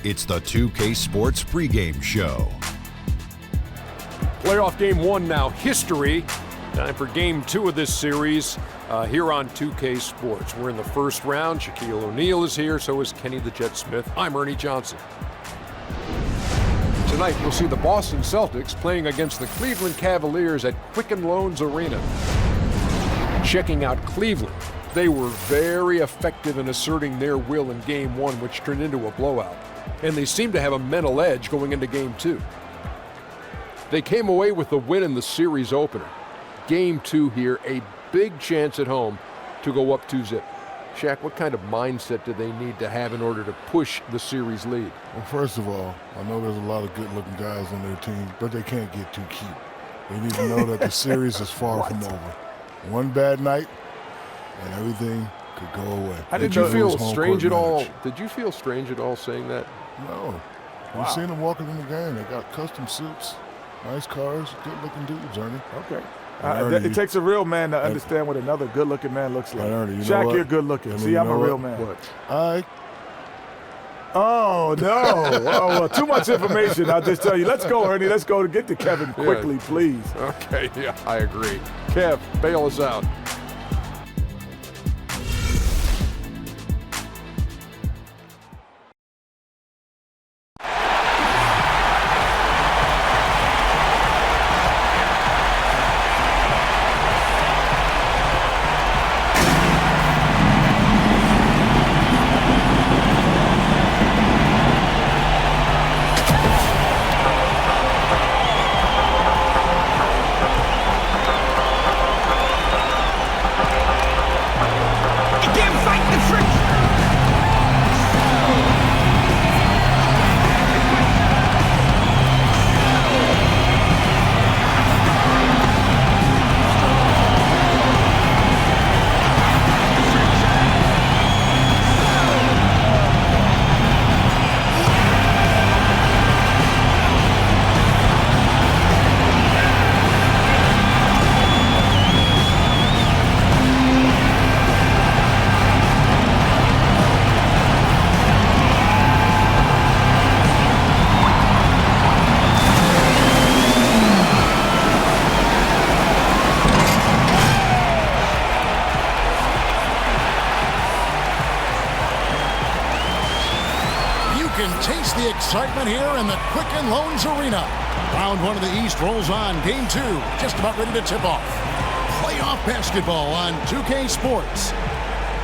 It's the 2K Sports pregame show. Playoff game one now, history. Time for game two of this series here on 2K Sports. We're in the first round. Shaquille O'Neal is here, so is Kenny the Jet Smith. I'm Ernie Johnson. Tonight, we'll see the Boston Celtics playing against the Cleveland Cavaliers at Quicken Loans Arena. Checking out Cleveland. They were very effective in asserting their will in game one, which turned into a blowout. And they seem to have a mental edge going into game two. They came away with the win in the series opener. Game two here, a big chance at home to go up 2-0. Shaq, what kind of mindset do they need to have in order to push the series lead? Well, first of all, I know there's a lot of good-looking guys on their team, but they can't get too cute. They need to know that the series is far from over. One bad night, and everything could go away. Did you feel strange at all? Did you feel strange at all saying that? No. We've seen them walking in the game. They got custom suits, nice cars, good-looking dudes, Ernie. Okay. It takes a real man to understand what another good-looking man looks like. Ernie, Shaq, you're good-looking. See, I'm a real man. Oh, no. Well, too much information. I'll just tell you. Let's go, Ernie. Let's go to get to Kevin quickly, please. Okay, yeah, I agree. Kev, bail us out. Taste the excitement here in the Quicken Loans Arena. Round one of the East rolls on. Game two, just about ready to tip off. Playoff basketball on 2K Sports.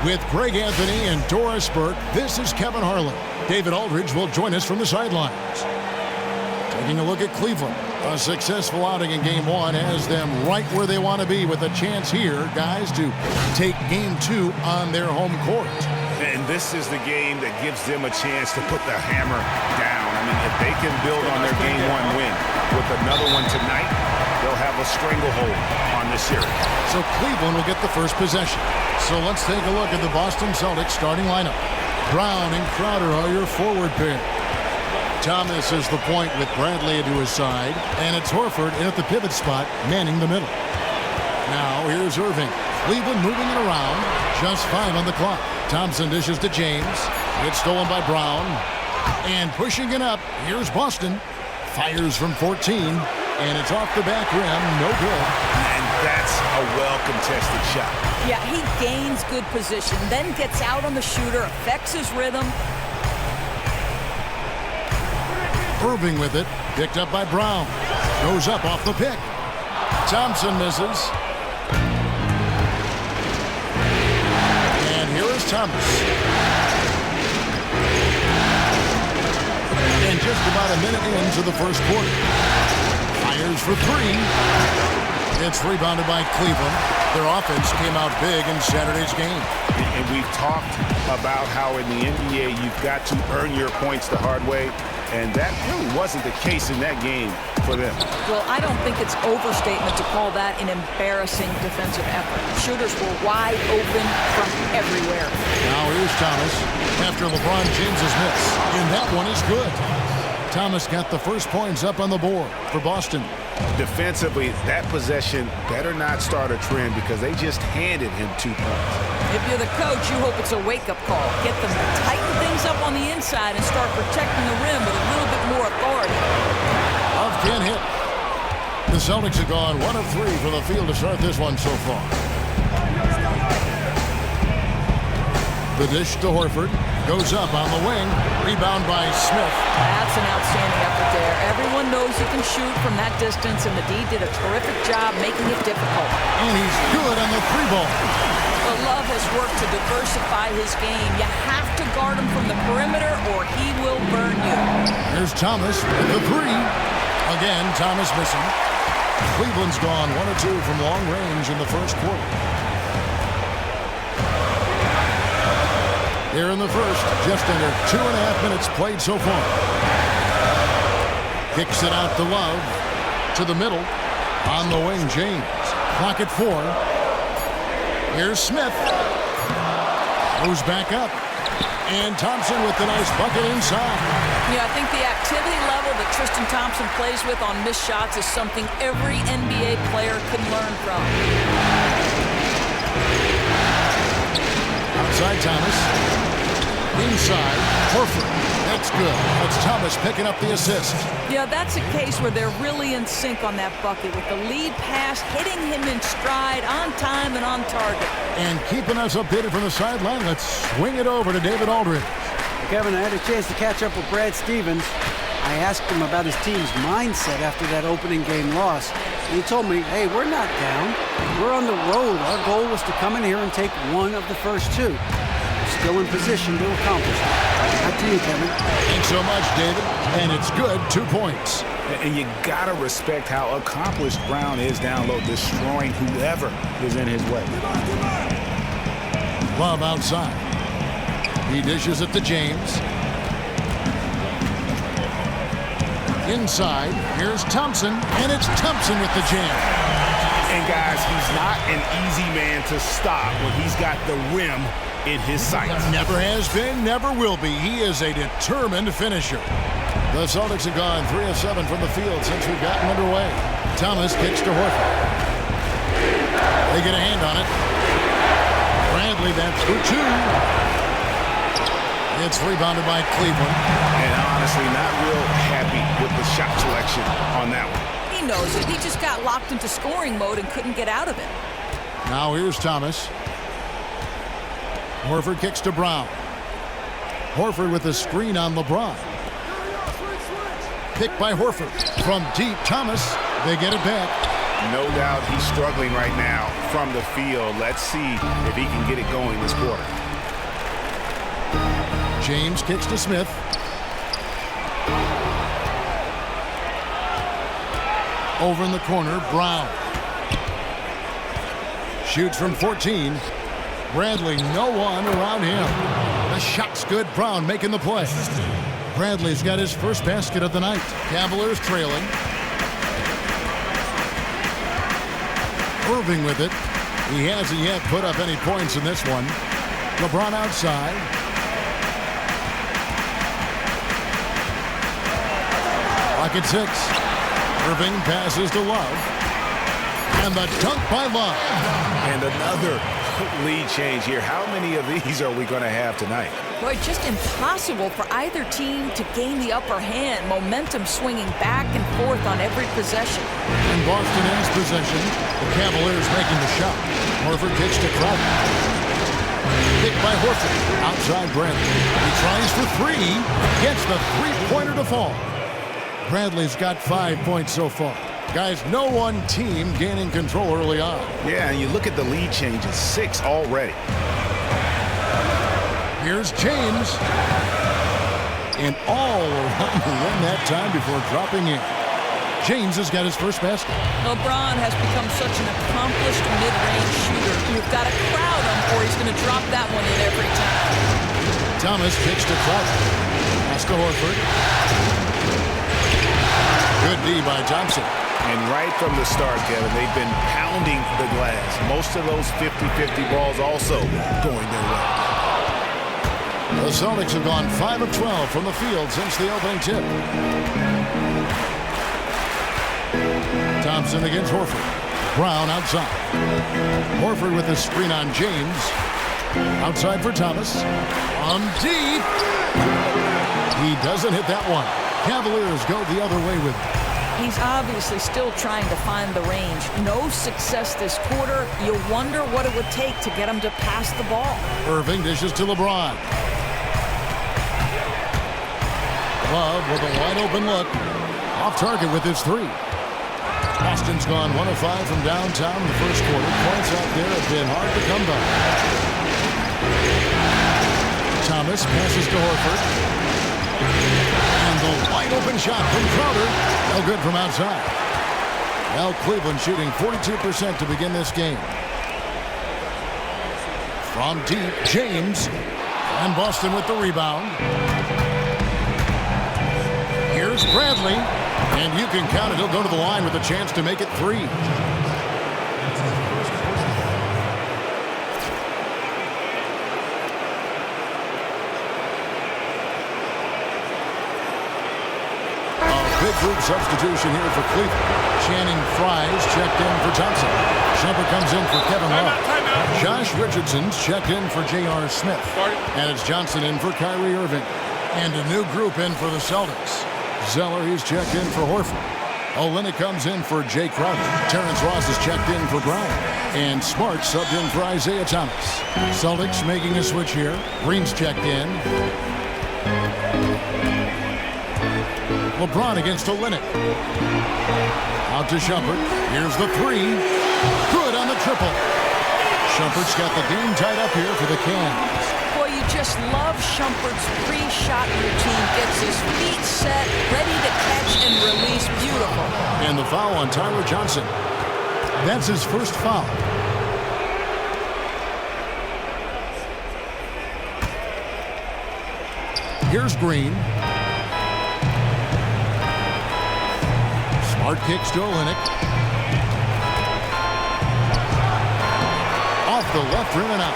With Greg Anthony and Doris Burke, this is Kevin Harlan. David Aldridge will join us from the sidelines. Taking a look at Cleveland. A successful outing in game one has them right where they want to be with a chance here, guys, to take game two on their home court. And this is the game that gives them a chance to put the hammer down. I mean, if they can build on their game one win with another one tonight, they'll have a stranglehold on this series. So Cleveland will get the first possession. So let's take a look at the Boston Celtics starting lineup. Brown and Crowder are your forward pair. Thomas is the point with Bradley to his side, and it's Horford in at the pivot spot, manning the middle. Now here's Irving. Cleveland moving it around. Just 5 on the clock. Thompson dishes to James. It's stolen by Brown. And pushing it up, here's Boston. Fires from 14, and it's off the back rim. No good. And that's a well-contested shot. Yeah, he gains good position, then gets out on the shooter, affects his rhythm. Irving with it. Picked up by Brown. Goes up off the pick. Thompson misses. Thomas. And just about a minute into the first quarter. Fires for three. It's rebounded by Cleveland. Their offense came out big in Saturday's game. And we've talked about how in the NBA you've got to earn your points the hard way. And that really wasn't the case in that game for them. Well, I don't think it's overstatement to call that an embarrassing defensive effort. Shooters were wide open from everywhere. Now here's Thomas after LeBron James's miss. And that one is good. Thomas got the first points up on the board for Boston. Defensively, that possession better not start a trend because they just handed him 2 points. If you're the coach, you hope it's a wake-up call. Get them to tighten things things up on the inside and start protecting the rim with a little bit more authority. Love can't hit. The Celtics have gone 1 of 3 from the field to start this one so far. The dish to Horford. Goes up on the wing. Rebound by Smith. That's an outstanding effort there. Everyone knows he can shoot from that distance, and the D did a terrific job making it difficult. And he's good on the 3-ball. But Love has worked to diversify his game. You have to guard him from the perimeter, or he will burn you. Here's Thomas with the 3. Again, Thomas missing. Cleveland's gone 1 of 2 from long range in the first quarter. Here in the first, just under 2.5 minutes played so far. Kicks it out to Love. To the middle. On the wing, James. Clock at 4. Here's Smith. Goes back up. And Thompson with the nice bucket inside. Yeah, I think the activity level that Tristan Thompson plays with on missed shots is something every NBA player can learn from. Outside Thomas. Inside Horford. That's good. That's Thomas picking up the assist. Yeah, that's a case where they're really in sync on that bucket with the lead pass hitting him in stride, on time and on target. And keeping us updated from the sideline, let's swing it over to David Aldridge. Kevin, I had a chance to catch up with Brad Stevens. I asked him about his team's mindset after that opening game loss. And he told me, hey, we're not down. We're on the road. Our goal was to come in here and take one of the first 2. Still in position to accomplish it. Back to you, Kevin. Thanks so much, David. And it's good, 2 points. And you got to respect how accomplished Brown is down low, destroying whoever is in his way. Love outside. He dishes it to James. Inside, here's Thompson, and it's Thompson with the jam. And guys, he's not an easy man to stop when he's got the rim in his sights. Never has been, never will be. He is a determined finisher. The Celtics have gone 3 of 7 from the field since we've gotten underway. Thomas kicks to Horford. They get a hand on it. Bradley, that's for 2. It's rebounded by Cleveland. And honestly, not real happy with the shot selection on that one. He knows it. He just got locked into scoring mode and couldn't get out of it. Now here's Thomas. Horford kicks to Brown. Horford with the screen on LeBron. Picked by Horford. From deep, Thomas. They get it back. No doubt he's struggling right now from the field. Let's see if he can get it going this quarter. James kicks to Smith. Over in the corner, Brown. Shoots from 14. Bradley, no one around him. The shot's good. Brown making the play. Bradley's got his first basket of the night. Cavaliers trailing. Irving with it. He hasn't yet put up any points in this one. LeBron outside. Clock at 6. Irving passes to Love. And the dunk by Love. And another lead change here. How many of these are we going to have tonight? Boy, just impossible for either team to gain the upper hand. Momentum swinging back and forth on every possession. And Boston has possession. The Cavaliers making the shot. Horford kicks to Crowder. Picked by Horford. Outside Bradley. He tries for 3. Gets the 3-pointer to fall. Bradley's got 5 points so far. Guys, no one team gaining control early on. Yeah, and you look at the lead changes. 6 already. Here's James. And all around the rim that time before dropping in. James has got his first basket. LeBron has become such an accomplished mid-range shooter. You've got to crowd him or he's going to drop that one in every time. Thomas kicks to Crowder. Pass to Horford. Good D by Thompson. And right from the start, Kevin, they've been pounding the glass. Most of those 50-50 balls also going their way. The Celtics have gone 5 of 12 from the field since the opening tip. Thompson against Horford. Brown outside. Horford with the screen on James. Outside for Thomas. On deep. He doesn't hit that one. Cavaliers go the other way with it. He's obviously still trying to find the range. No success this quarter. You wonder what it would take to get him to pass the ball. Irving dishes to LeBron. Love with a wide open look. Off target with his three. Boston's gone 1 of 5 from downtown in the first quarter. Points out there have been hard to come by. Thomas passes to Horford. And the wide open shot from Crowder. No good from outside. Now Cleveland shooting 42% to begin this game. From deep, James. And Boston with the rebound. Here's Bradley. And you can count it. He'll go to the line with a chance to make it 3. Big group substitution here for Cleveland. Channing Fries checked in for Thompson. Shumpert comes in for Kevin Love. Josh Richardson's checked in for J.R. Smith. And it's Johnson in for Kyrie Irving. And a new group in for the Celtics. Zeller, he's checked in for Horford. Olynyk comes in for Jay Crowder. Terrence Ross is checked in for Brown. And Smart subbed in for Isaiah Thomas. Celtics making a switch here. Green's checked in. LeBron against Olynyk. Out to Shumpert. Here's the 3. Good on the triple. Shumpert's got the game tied up here for the Cavs. Boy, you just love Shumpert's pre-shot routine. Gets his feet set, ready to catch and release. Beautiful. And the foul on Tyler Johnson. That's his first foul. Here's Green. Smart kicks to Olynyk. Off the left rim and out.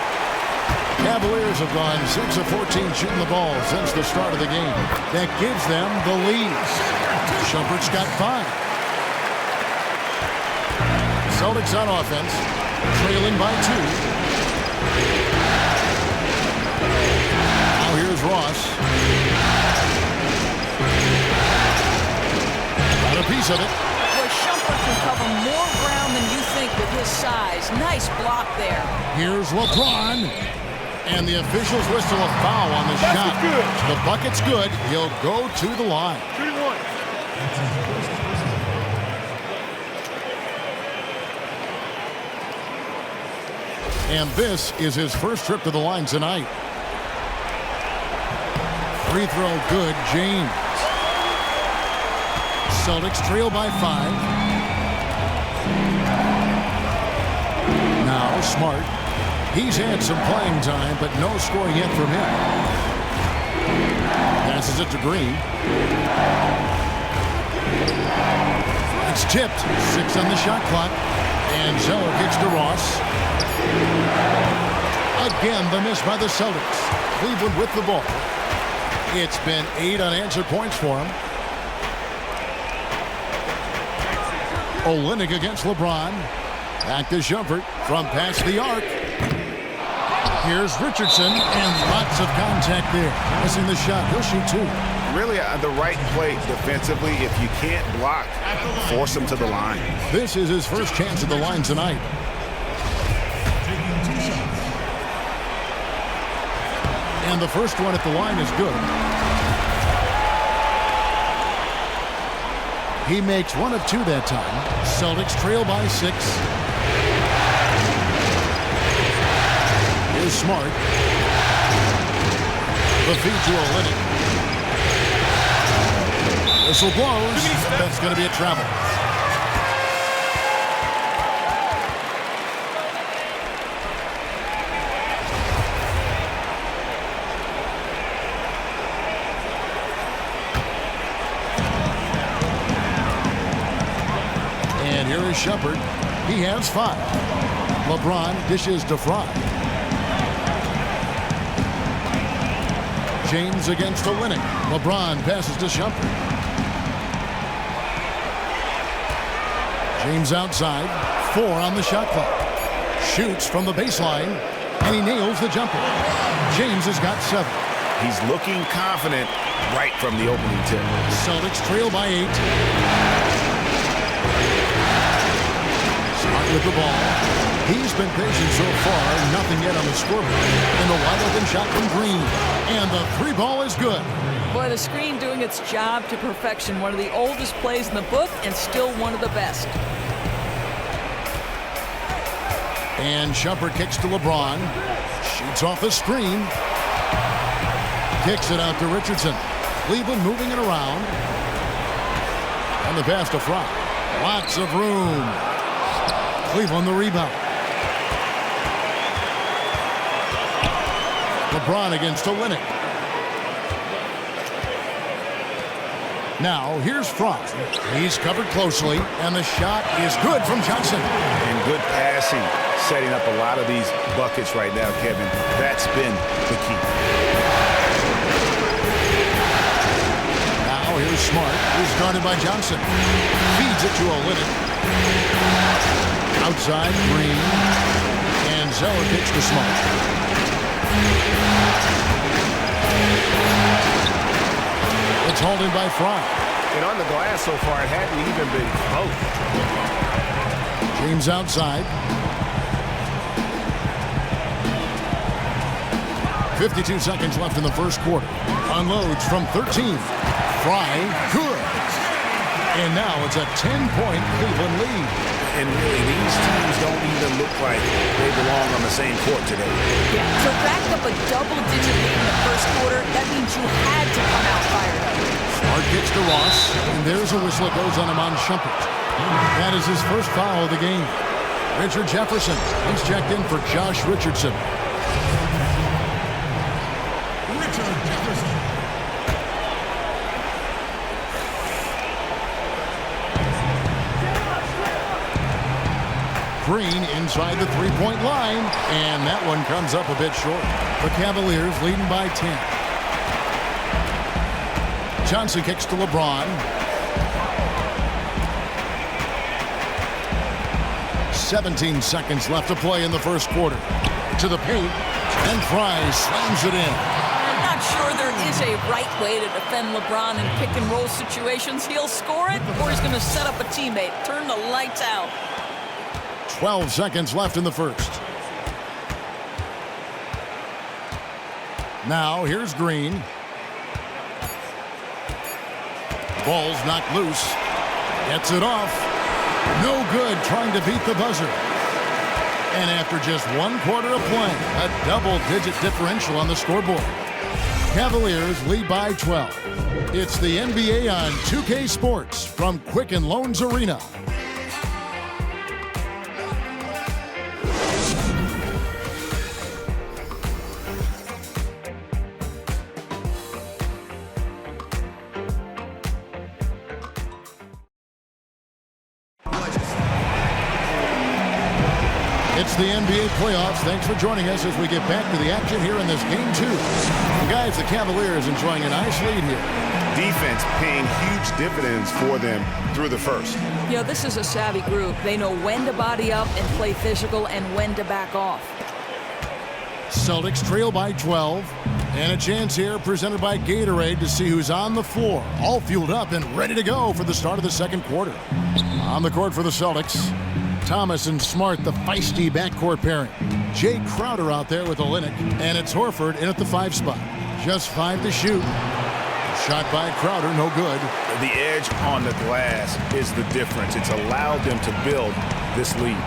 Cavaliers have gone 6 of 14 shooting the ball since the start of the game. That gives them the lead. Shumpert's got 5. Celtics on offense, trailing by 2. Now here's Ross. Got a piece of it. Boy, Shumpert can cover more ground than you think with his size. Nice block there. Here's LeBron. And the officials whistle a foul on the shot. Good. The bucket's good. He'll go to the line. 3-1. And this is his first trip to the line tonight. Free throw good, James. Celtics trail by 5. Now Smart. He's had some playing time, but no scoring yet from him. Passes it to Green. It's tipped. 6 on the shot clock. And Zeller kicks to Ross. Again, the miss by the Celtics. Cleveland with the ball. It's been 8 unanswered points for him. Olynyk against LeBron. Back to Shumpert from past the arc. Here's Richardson, and lots of contact there. Missing the shot. He'll shoot 2. Really the right play defensively. If you can't block, force him to the line. This is his first chance at the line tonight. And the first one at the line is good. He makes 1 of 2 that time. Celtics trail by 6. Here's Smart. The feed to Olynyk. Whistle blows. That's going to be a travel. And here is Shumpert. He has 5. LeBron dishes to Fry. James against Olynyk. LeBron passes to Shumpert. James outside. 4 on the shot clock. Shoots from the baseline. And he nails the jumper. James has got 7. He's looking confident right from the opening tip. Celtics trail by 8. Smart with the ball. He's been patient so far. Nothing yet on the scoreboard. And the wide open shot from Green. And the 3 ball is good. Boy, the screen doing its job to perfection. One of the oldest plays in the book and still one of the best. And Shumpert kicks to LeBron. Shoots off the screen. Kicks it out to Richardson. Cleveland moving it around. And the pass to Fry. Lots of room. Cleveland the rebound. LeBron against Olynyk. Now, here's Fry. He's covered closely, and the shot is good from Johnson. And good passing, setting up a lot of these buckets right now, Kevin. That's been the key. Now, here's Smart, who's guarded by Johnson. Feeds it to Olynyk. Outside, Green. And Zeller kicks to Smart. It's holding by Fry. And on the glass so far, it hadn't even been close. James outside. 52 seconds left in the first quarter. Unloads from 13. Fry, good. And now it's a 10-point Cleveland lead. And really, these teams don't even look like they belong on the same court today. Yeah, to rack up a double-digit lead in the first quarter, that means you had to come out fired up. Smart kicks to Ross, and there's a whistle that goes on him on Shumpert. That is his first foul of the game. Richard Jefferson, he's checked in for Josh Richardson. Richard Jefferson. Green inside the three-point line, and that one comes up a bit short. The Cavaliers leading by 10. Johnson kicks to LeBron. 17 seconds left to play in the first quarter. To the paint, and Fry slams it in. I'm not sure there is a right way to defend LeBron in pick-and-roll situations. He'll score it, or he's going to set up a teammate. Turn the lights out. 12 seconds left in the first. Now, here's Green. Ball's knocked loose. Gets it off. No good trying to beat the buzzer. And after just 1 quarter of play, a double-digit differential on the scoreboard. Cavaliers lead by 12. It's the NBA on 2K Sports from Quicken Loans Arena. It's the NBA playoffs. Thanks for joining us as we get back to the action here in this game 2. Guys, the Cavaliers enjoying a nice lead here. Defense paying huge dividends for them through the first. You know, this is a savvy group. They know when to body up and play physical and when to back off. Celtics trail by 12. And a chance here presented by Gatorade to see who's on the floor. All fueled up and ready to go for the start of the second quarter. On the court for the Celtics, Thomas and Smart, the feisty backcourt pairing. Jay Crowder out there with Olynyk, and it's Horford in at the 5 spot. Just 5 to shoot. Shot by Crowder, no good. The edge on the glass is the difference. It's allowed them to build this lead.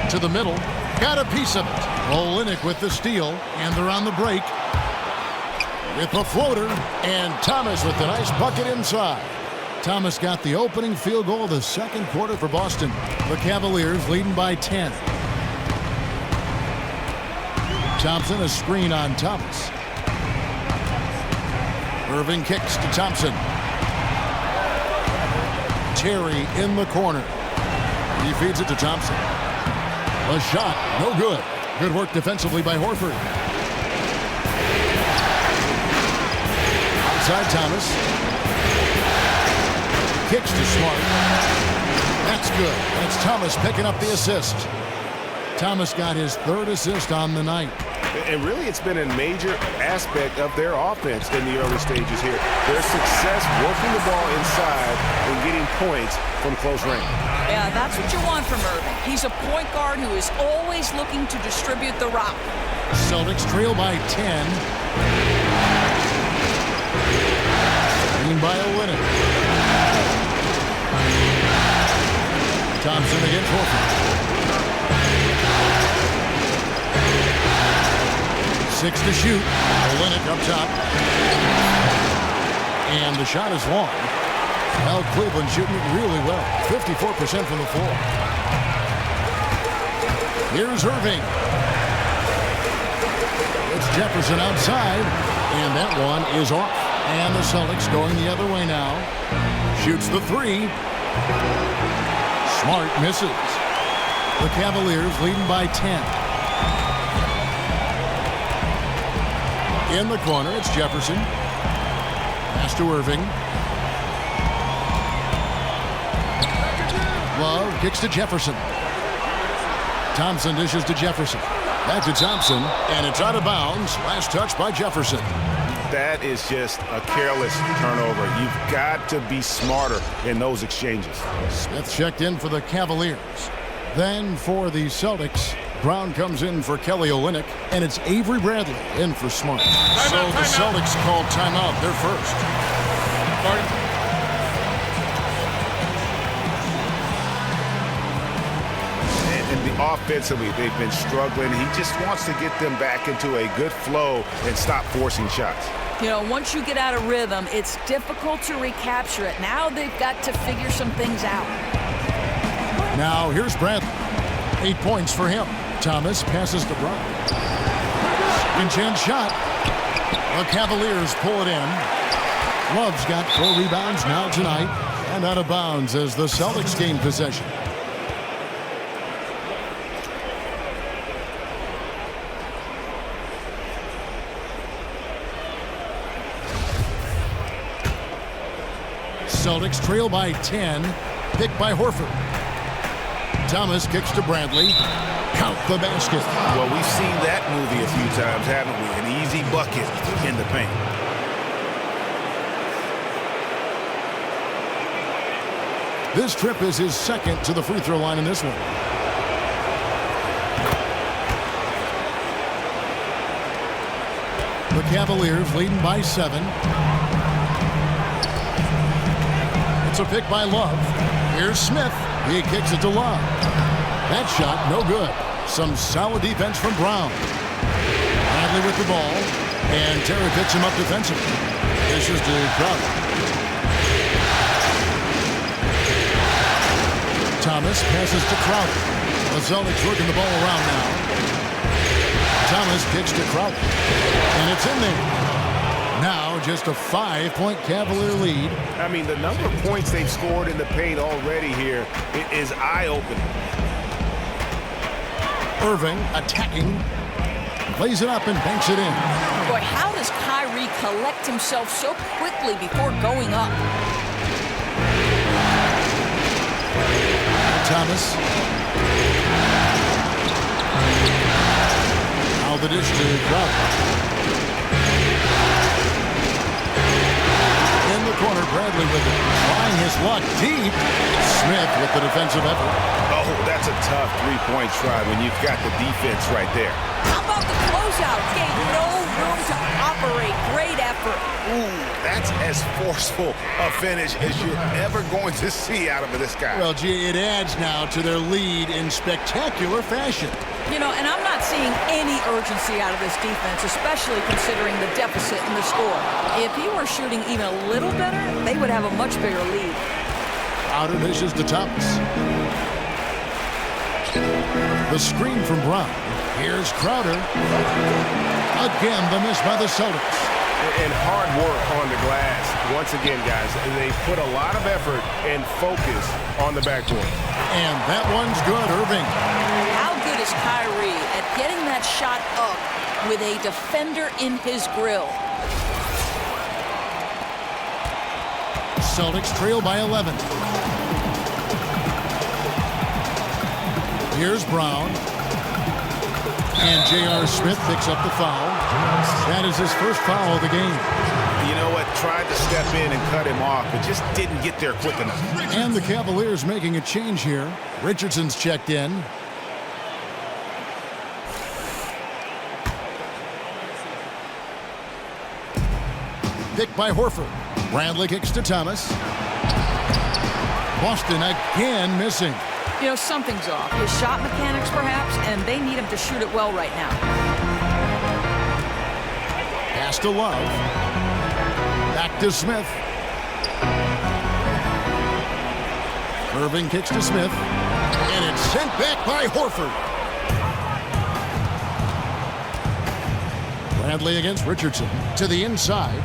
To the middle, got a piece of it. Olynyk with the steal, and they're on the break. With the floater, and Thomas with the nice bucket inside. Thomas got the opening field goal of the second quarter for Boston. The Cavaliers leading by 10. Thompson, a screen on Thomas. Irving kicks to Thompson. Terry in the corner. He feeds it to Thompson. A shot, no good. Good work defensively by Horford. Outside Thomas. Kicks to Smart. That's good. That's Thomas picking up the assist. Thomas got his 3rd assist on the night. And really, it's been a major aspect of their offense in the early stages here. Their success working the ball inside and getting points from close range. Yeah, that's what you want from Irving. He's a point guard who is always looking to distribute the rock. Celtics trail by 10. Leading by Olynyk. Thompson against Horford. 6 to shoot. Olynyk up top. And the shot is long. Well, Cleveland shooting it really well. 54% from the floor. Here's Irving. It's Jefferson outside. And that one is off. And the Celtics going the other way now. Shoots the 3. Smart misses. The Cavaliers leading by 10. In the corner, it's Jefferson. Pass to Irving. Love kicks to Jefferson. Thompson dishes to Jefferson. Back to Thompson, and it's out of bounds. Last touch by Jefferson. That is just a careless turnover. You've got to be smarter in those exchanges. Smith checked in for the Cavaliers. Then for the Celtics, Brown comes in for Kelly Olynyk, and it's Avery Bradley in for Smart. So the Celtics called timeout. They're first. And offensively, they've been struggling. He just wants to get them back into a good flow and stop forcing shots. You know, once you get out of rhythm, it's difficult to recapture it. Now they've got to figure some things out. Now here's Bradley. 8 points for him. Thomas passes to Brown. Second chance shot. The Cavaliers pull it in. Love's got 4 rebounds now tonight. And out of bounds as the Celtics gain possession. Celtics trail by 10. Picked by Horford. Thomas kicks to Bradley. Count the basket. Well, we've seen that movie a few times, haven't we? An easy bucket in the paint. This trip is his 2nd to the free throw line in this one. The Cavaliers leading by 7. It's a pick by Love. Here's Smith. He kicks it to Love. That shot, no good. Some solid defense from Brown. Bradley with the ball. And Terry picks him up defensively. This is to Crowder. Thomas passes to Crowder. The Celtics working the ball around now. Thomas kicks to Crowder. And it's in there. Now just a 5-point Cavalier lead. I mean, the number of points they've scored in the paint already here is eye-opening. Irving attacking. Plays it up and banks it in. Boy, how does Kyrie collect himself so quickly before going up? Thomas. Now the dish to Crowder. Corner, Bradley with it. Trying his luck deep. Smith with the defensive effort. Oh, that's a tough three-point try when you've got the defense right there. How about the closeout? Gave no room to operate. Great effort. Ooh, that's as forceful a finish as you're ever going to see out of this guy. Well, gee, it adds now to their lead in spectacular fashion. You know, and I'm not seeing any urgency out of this defense, especially considering the deficit in the score. If he were shooting even a little better, they would have a much bigger lead. Outer dishes to Thomas. The screen from Brown. Here's Crowder. Again, the miss by the Celtics. And hard work on the glass. Once again, guys, they put a lot of effort and focus on the backboard. And that one's good, Irving. How good is Kyrie at getting that shot up with a defender in his grill? Celtics trail by 11. Here's Brown. And J.R. Smith picks up the foul. That is his first foul of the game. You know what? Tried to step in and cut him off, but just didn't get there quick enough. And the Cavaliers making a change here. Richardson's checked in. Picked by Horford. Bradley kicks to Thomas. Boston again missing. You know, something's off. His shot mechanics, perhaps, and they need him to shoot it well right now. Pass to Love. Back to Smith. Irving kicks to Smith. And it's sent back by Horford. Bradley against Richardson. To the inside.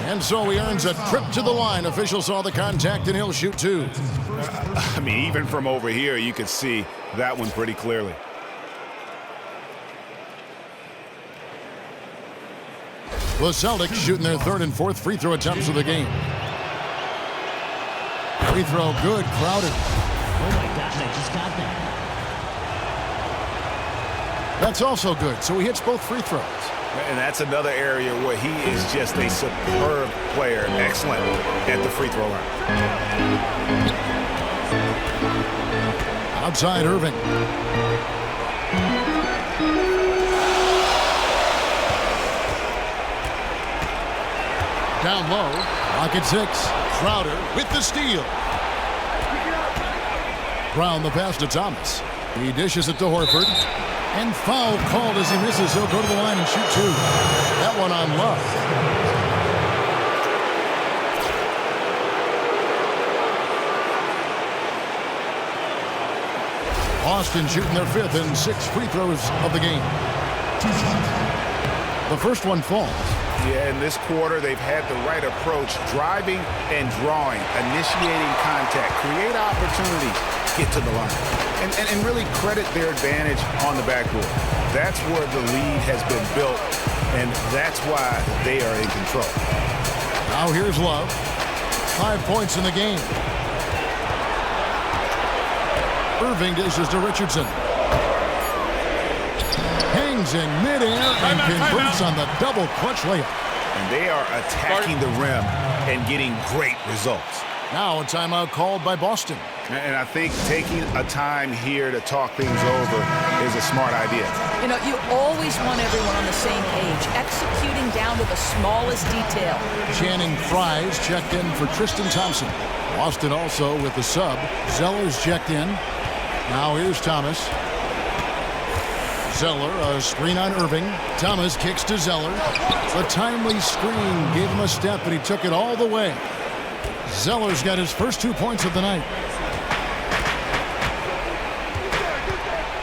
And so he earns a trip to the line. Officials saw the contact, and he'll shoot two. I mean, even from over here, you could see that one pretty clearly. The Celtics shooting their third and fourth free throw attempts of the game. Free throw good, Crowder. Oh my gosh, I just got that. That's also good, so he hits both free throws. And that's another area where he is just a superb player. Excellent at the free throw line. Outside Irving. Down low. Pocket 6. Crowder with the steal. Brown the pass to Thomas. He dishes it to Horford. And foul called as he misses. He'll go to the line and shoot two. That one on Love. Boston shooting their fifth and 6 free throws of the game. The first one falls. Yeah, in this quarter, they've had the right approach, driving and drawing, initiating contact, create opportunities, get to the line, and really credit their advantage on the backboard. That's where the lead has been built, and that's why they are in control. Now here's Love. 5 points in the game. Irving dishes to Richardson. Hangs in midair and converts on the double clutch layup. And they are attacking the rim and getting great results. Now a timeout called by Boston. And I think taking a time here to talk things over is a smart idea. You know, you always want everyone on the same page, executing down to the smallest detail. Channing Fries checked in for Tristan Thompson. Boston also with the sub. Zeller's checked in. Now here's Thomas. Zeller, a screen on Irving. Thomas kicks to Zeller. A timely screen gave him a step, but he took it all the way. Zeller's got his first 2 points of the night.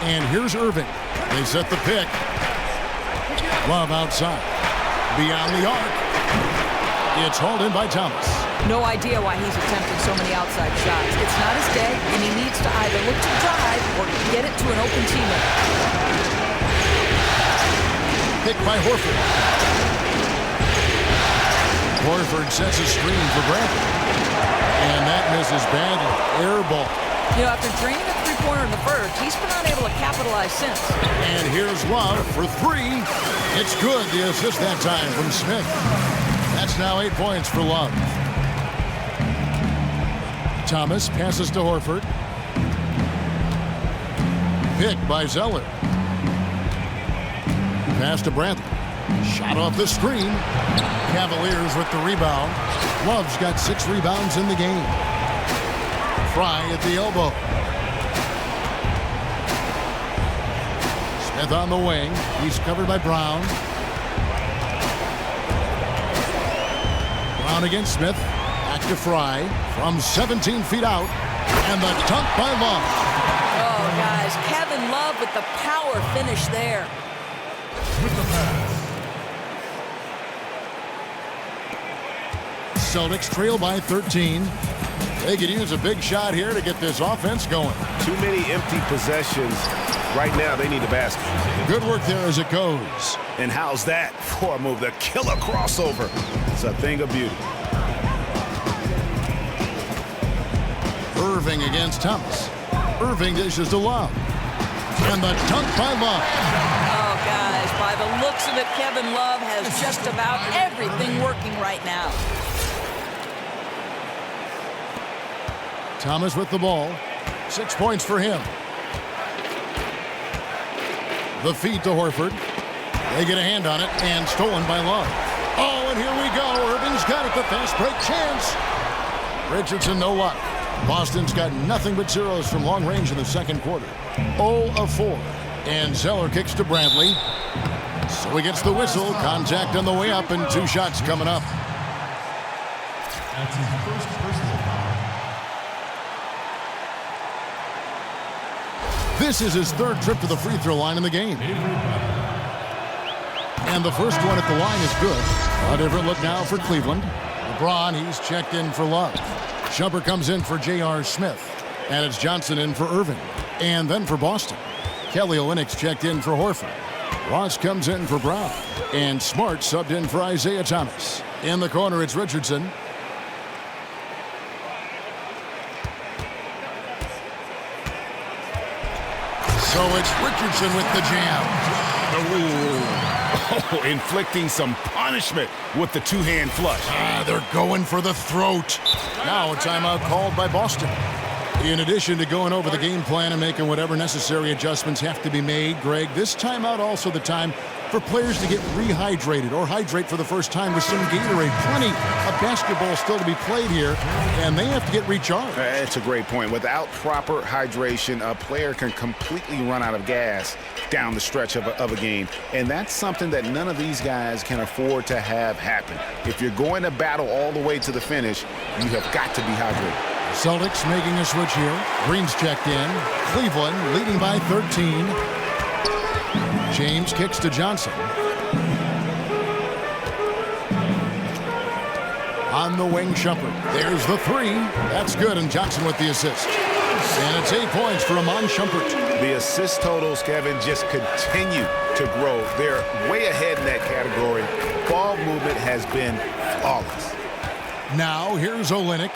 And here's Irving. They set the pick. Love outside. Beyond the arc. It's hauled in by Thomas. No idea why he's attempting so many outside shots. It's not his day, and he needs to either look to drive or get it to an open teammate. Picked by Horford. Horford sets a screen for Bradley. And that misses badly. Air ball. You know, after draining a three-pointer in the first, he's been unable to capitalize since. And here's Love for 3. It's good. The assist that time from Smith. That's now 8 points for Love. Thomas passes to Horford. Picked by Zeller. Pass to Bradley. Shot off the screen. Cavaliers with the rebound. Love's got 6 rebounds in the game. Fry at the elbow. Smith on the wing. He's covered by Brown. Brown against Smith. Back to Fry. From 17 feet out. And the dunk by Love. Oh, guys, Kevin Love with the power finish there. With the pass. Celtics trail by 13. They could use a big shot here to get this offense going. Too many empty possessions. Right now, they need a basket. Good work there as it goes. And how's that for a move? The killer crossover. It's a thing of beauty. Irving against Thomas. Irving dishes to Love. And the dunk by Love. Oh, guys, by the looks of it, Kevin Love has just about everything working right now. Thomas with the ball. 6 points for him. The feed to Horford. They get a hand on it, and stolen by Love. Oh, and here we go. Irving's got it, the fast break chance. Richardson, no luck. Boston's got nothing but zeros from long range in the second quarter. 0 of 4. And Zeller kicks to Bradley. So he gets the whistle. Contact on the way up, and 2 shots coming up. That's his first personal foul. This is his 3rd trip to the free throw line in the game. And the first one at the line is good. A different look now for Cleveland. LeBron, he's checked in for Love. Shumpert comes in for J.R. Smith. And it's Johnson in for Irving. And then for Boston, Kelly Olynyk's checked in for Horford. Ross comes in for Brown. And Smart subbed in for Isaiah Thomas. In the corner, it's Richardson. So it's Richardson with the jam. Oh, inflicting some punishment with the 2-hand flush. They're going for the throat. Now a timeout called by Boston. In addition to going over the game plan and making whatever necessary adjustments have to be made, Greg, this timeout also the time for players to get rehydrated or hydrate for the first time with some Gatorade. Plenty of basketball still to be played here, and they have to get recharged. That's a great point. Without proper hydration, a player can completely run out of gas down the stretch of a game, and that's something that none of these guys can afford to have happen. If you're going to battle all the way to the finish, you have got to be hydrated. Celtics making a switch here. Green's checked in. Cleveland leading by 13. James kicks to Johnson. On the wing, Shumpert. There's the 3. That's good, and Johnson with the assist. And it's 8 points for Amon Shumpert. The assist totals, Kevin, just continue to grow. They're way ahead in that category. Ball movement has been flawless. Now here's Olynyk.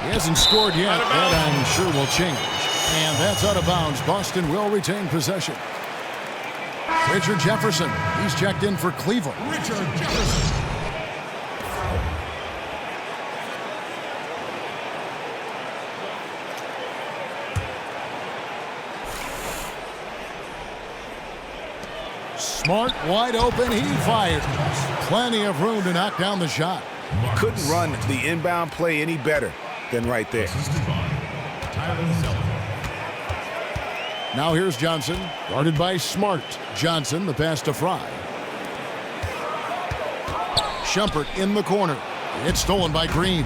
He hasn't scored yet. That I'm sure will change. And that's out of bounds. Boston will retain possession. Richard Jefferson. He's checked in for Cleveland. Richard Jefferson. Smart, wide open. He fires. Plenty of room to knock down the shot. Couldn't run the inbound play any better than right there. Assisted by Tyler Zeller. Now here's Johnson, guarded by Smart. Johnson, the pass to Fry. Shumpert in the corner. It's stolen by Green.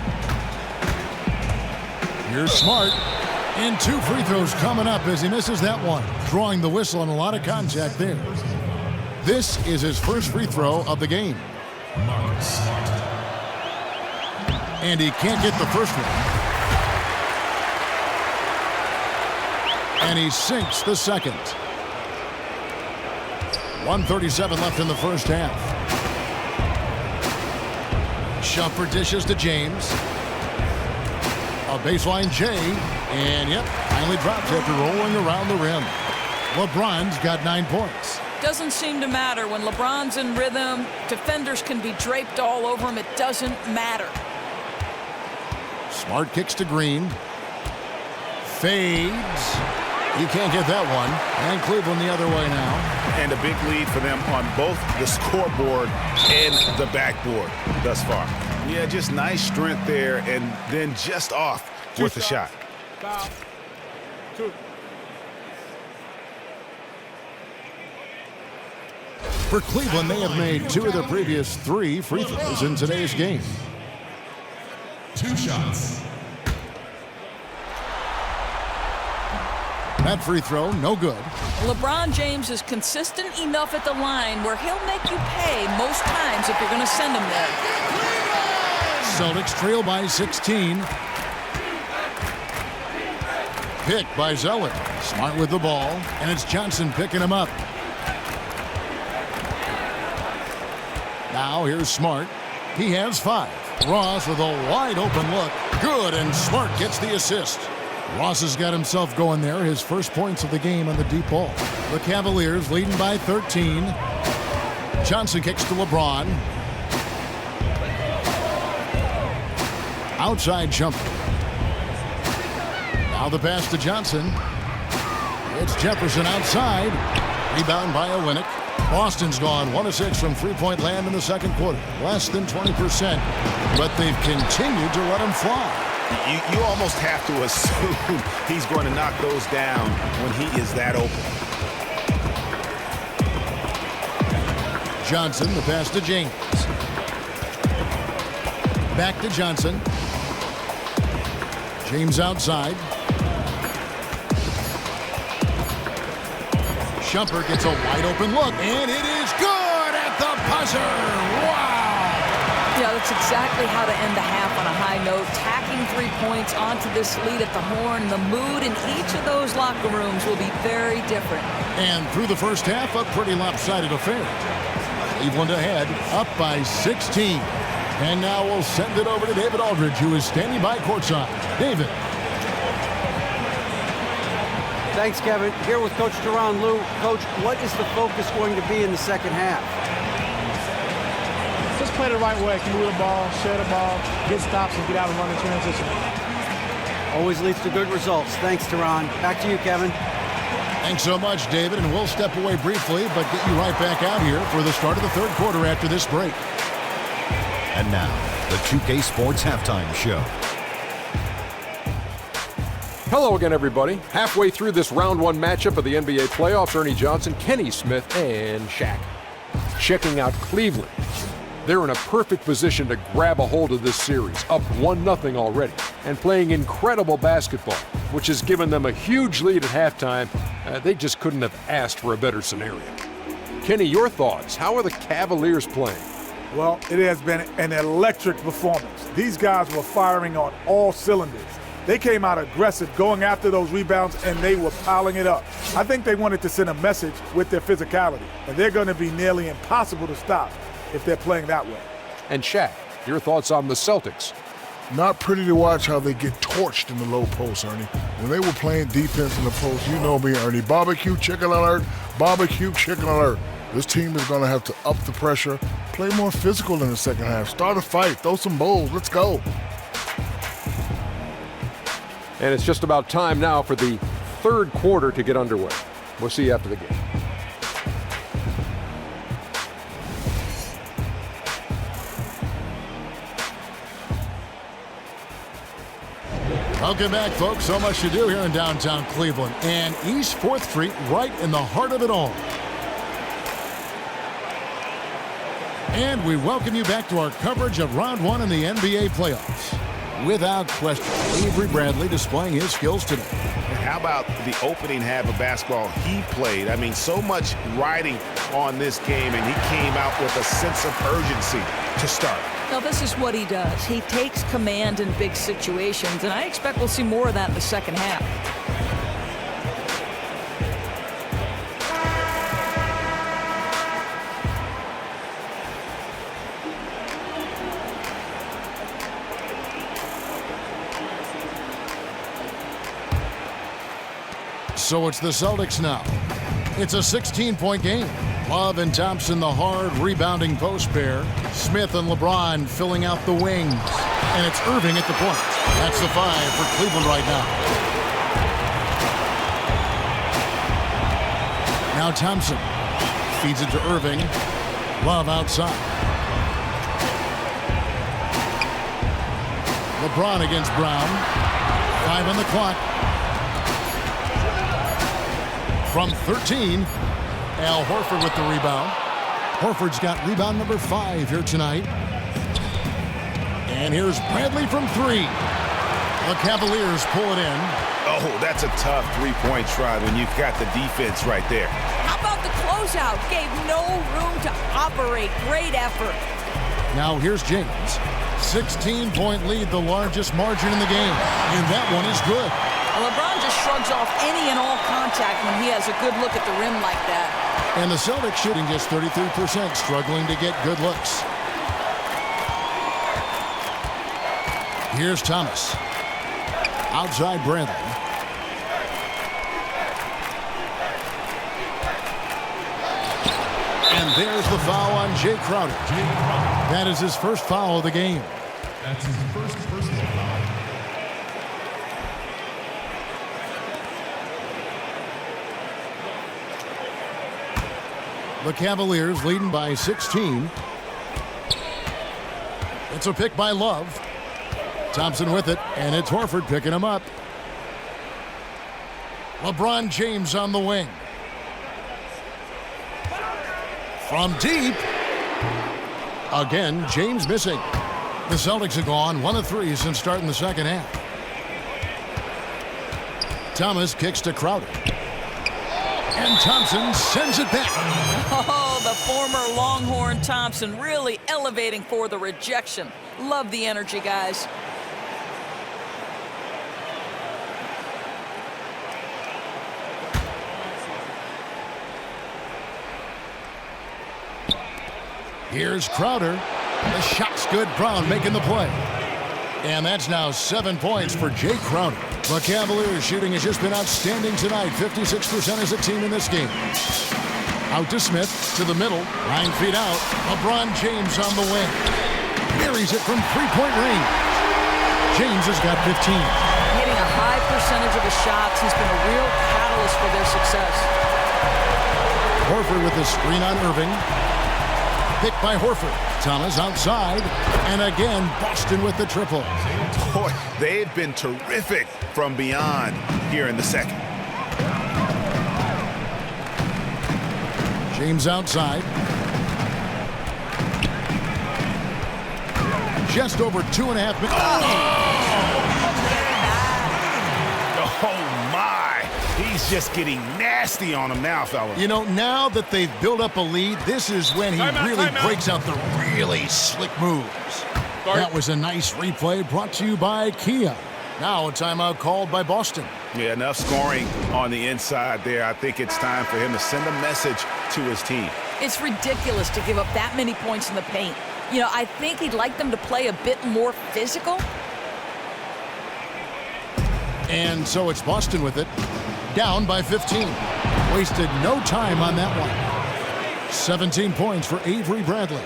Here's Smart. And 2 free throws coming up as he misses that one. Drawing the whistle and a lot of contact there. This is his first free throw of the game. Marcus Smart. And he can't get the first one. And he sinks the second. 1:37 left in the first half. Shumpert dishes to James. A baseline J. And yep, finally drops after rolling around the rim. LeBron's got 9 points. Doesn't seem to matter. When LeBron's in rhythm, defenders can be draped all over him. It doesn't matter. Smart kicks to Green. Fades. He can't get that one. And Cleveland the other way now. And a big lead for them on both the scoreboard and the backboard thus far. Yeah, just nice strength there, and then just off with the shot. Foul. 2. For Cleveland, they have made 2 of their previous 3 free throws in today's game. 2 shots. That free throw, no good. LeBron James is consistent enough at the line where he'll make you pay most times if you're going to send him there. Celtics trail by 16. Picked by Zeller. Smart with the ball, and it's Johnson picking him up. Now here's Smart. He has 5. Ross with a wide open look. Good, and Smart gets the assist. Ross has got himself going there. His first points of the game on the deep ball. The Cavaliers leading by 13. Johnson kicks to LeBron. Outside jumper. Now the pass to Johnson. It's Jefferson outside. Rebound by Olynyk. Boston's gone 1 of 6 from three-point land in the second quarter. Less than 20%. But they've continued to let him fly. You almost have to assume he's going to knock those down when he is that open. Johnson, the pass to James. Back to Johnson. James outside. Shumpert gets a wide open look, and it is good at the buzzer. Wow! Yeah, that's exactly how to end the half on a high note. Tacking 3 points onto this lead at the horn. The mood in each of those locker rooms will be very different. And through the first half, a pretty lopsided affair. Cleveland ahead, up by 16. And now we'll send it over to David Aldridge, who is standing by courtside. David. Thanks, Kevin. Here with Coach Teron Lou. Coach, what is the focus going to be in the second half? Just play the right way. Move the ball, share the ball, get stops, and get out and run in transition. Always leads to good results. Thanks, Teron. Back to you, Kevin. Thanks so much, David. And we'll step away briefly, but get you right back out here for the start of the third quarter after this break. And now, the 2K Sports Halftime Show. Hello again, everybody. Halfway through this round one matchup of the NBA playoffs, Ernie Johnson, Kenny Smith, and Shaq. Checking out Cleveland. They're in a perfect position to grab a hold of this series, up 1-0 already, and playing incredible basketball, which has given them a huge lead at halftime. They just couldn't have asked for a better scenario. Kenny, your thoughts? How are the Cavaliers playing? Well, it has been an electric performance. These guys were firing on all cylinders. They came out aggressive, going after those rebounds, and they were piling it up. I think they wanted to send a message with their physicality, and they're going to be nearly impossible to stop if they're playing that way. And Shaq, your thoughts on the Celtics? Not pretty to watch how they get torched in the low post, Ernie. When they were playing defense in the post, you know me, Ernie. Barbecue chicken alert, barbecue chicken alert. This team is going to have to up the pressure, play more physical in the second half, start a fight, throw some bowls, let's go. And it's just about time now for the third quarter to get underway. We'll see you after the game. Welcome back, folks. So much to do here in downtown Cleveland. And East 4th Street right in the heart of it all. And we welcome you back to our coverage of round one in the NBA playoffs. Without question, Avery Bradley displaying his skills today. How about the opening half of basketball he played? I mean, so much riding on this game, and he came out with a sense of urgency to start. Now, this is what he does. He takes command in big situations, and I expect we'll see more of that in the second half. So it's the Celtics now. It's a 16-point game. Love and Thompson, the hard rebounding post pair. Smith and LeBron filling out the wings. And it's Irving at the point. That's the 5 for Cleveland right now. Now Thompson feeds it to Irving. Love outside. LeBron against Brown. 5 on the clock. From 13, Al Horford with the rebound. Horford's got rebound number 5 here tonight. And here's Bradley from 3. The Cavaliers pull it in. Oh, that's a tough three-point try when you've got the defense right there. How about the closeout? Gave no room to operate. Great effort. Now here's James. 16-point lead, the largest margin in the game. And that one is good. LeBron just shrugs off any and all contact when he has a good look at the rim like that. And the Celtics shooting just 33%, struggling to get good looks. Here's Thomas. Outside Bradley. foul on Jay Crowder. That is his first foul of the game. That's his first personal foul. The Cavaliers leading by 16. It's a pick by Love. Thompson with it, and it's Horford picking him up. LeBron James on the wing. From deep. Again, James missing. The Celtics have gone 1 of 3 since starting the second half. Thomas kicks to Crowder. And Thompson sends it back. Oh, the former Longhorn Thompson really elevating for the rejection. Love the energy, guys. Here's Crowder. The shot's good. Brown making the play. And that's now 7 points for Jay Crowder. The Cavaliers shooting has just been outstanding tonight. 56% as a team in this game. Out to Smith, to the middle, 9 feet out. LeBron James on the wing. Buries it from three-point range. James has got 15. Hitting a high percentage of his shots. He's been a real catalyst for their success. Horford with the screen on Irving. Picked by Horford. Thomas outside. And again, Boston with the triple. Boy, they've been terrific from beyond here in the second. James outside. Just over 2.5 minutes. Oh, my. He's just getting nasty on him now, fellas. You know, now that they've built up a lead, this is when he really breaks out the really slick moves. That was a nice replay brought to you by Kia. Now a timeout called by Boston. Yeah, enough scoring on the inside there. I think it's time for him to send a message to his team. It's ridiculous to give up that many points in the paint. You know, I think he'd like them to play a bit more physical. And so it's Boston with it. Down by 15. Wasted no time on that one. 17 points for Avery Bradley.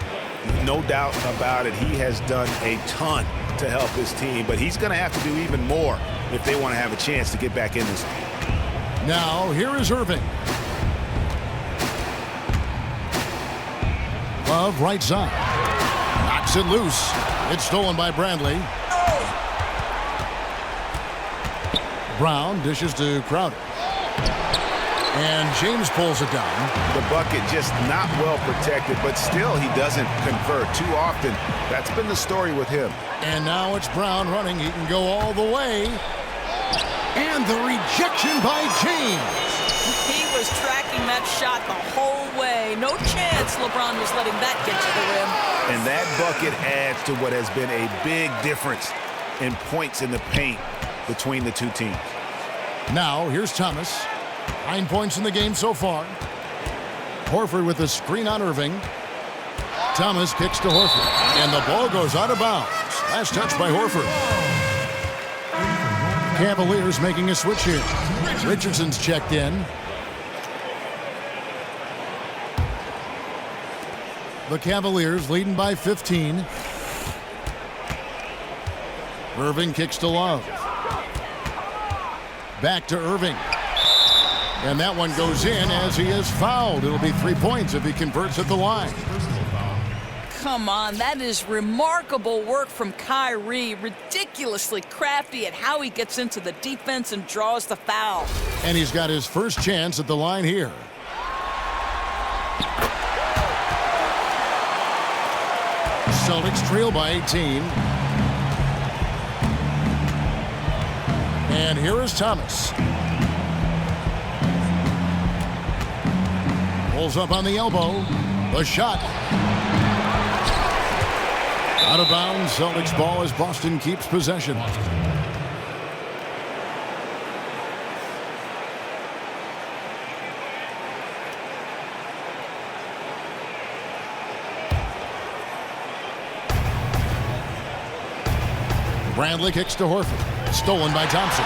No doubt about it. He has done a ton to help his team, but he's going to have to do even more if they want to have a chance to get back in this. Now, here is Irving. Love right side. Knocks it loose. It's stolen by Bradley. Brown dishes to Crowder. And James pulls it down. The bucket just not well protected, but still he doesn't convert too often. That's been the story with him. And now it's Brown running. He can go all the way. And the rejection by James. He was tracking that shot the whole way. No chance LeBron was letting that get to the rim. And that bucket adds to what has been a big difference in points in the paint between the two teams. Now, here's Thomas. 9 points in the game so far. Horford with the screen on Irving. Thomas kicks to Horford. And the ball goes out of bounds. Last touch by Horford. Cavaliers making a switch here. Richardson's checked in. The Cavaliers leading by 15. Irving kicks to Love. Back to Irving. And that one goes in as he is fouled. It'll be 3 points if he converts at the line. Come on, that is remarkable work from Kyrie. Ridiculously crafty at how he gets into the defense and draws the foul. And he's got his first chance at the line here. Celtics trail by 18. And here is Thomas. Pulls up on the elbow. The shot. Out of bounds. Celtics ball as Boston keeps possession. Bradley kicks to Horford. Stolen by Thompson.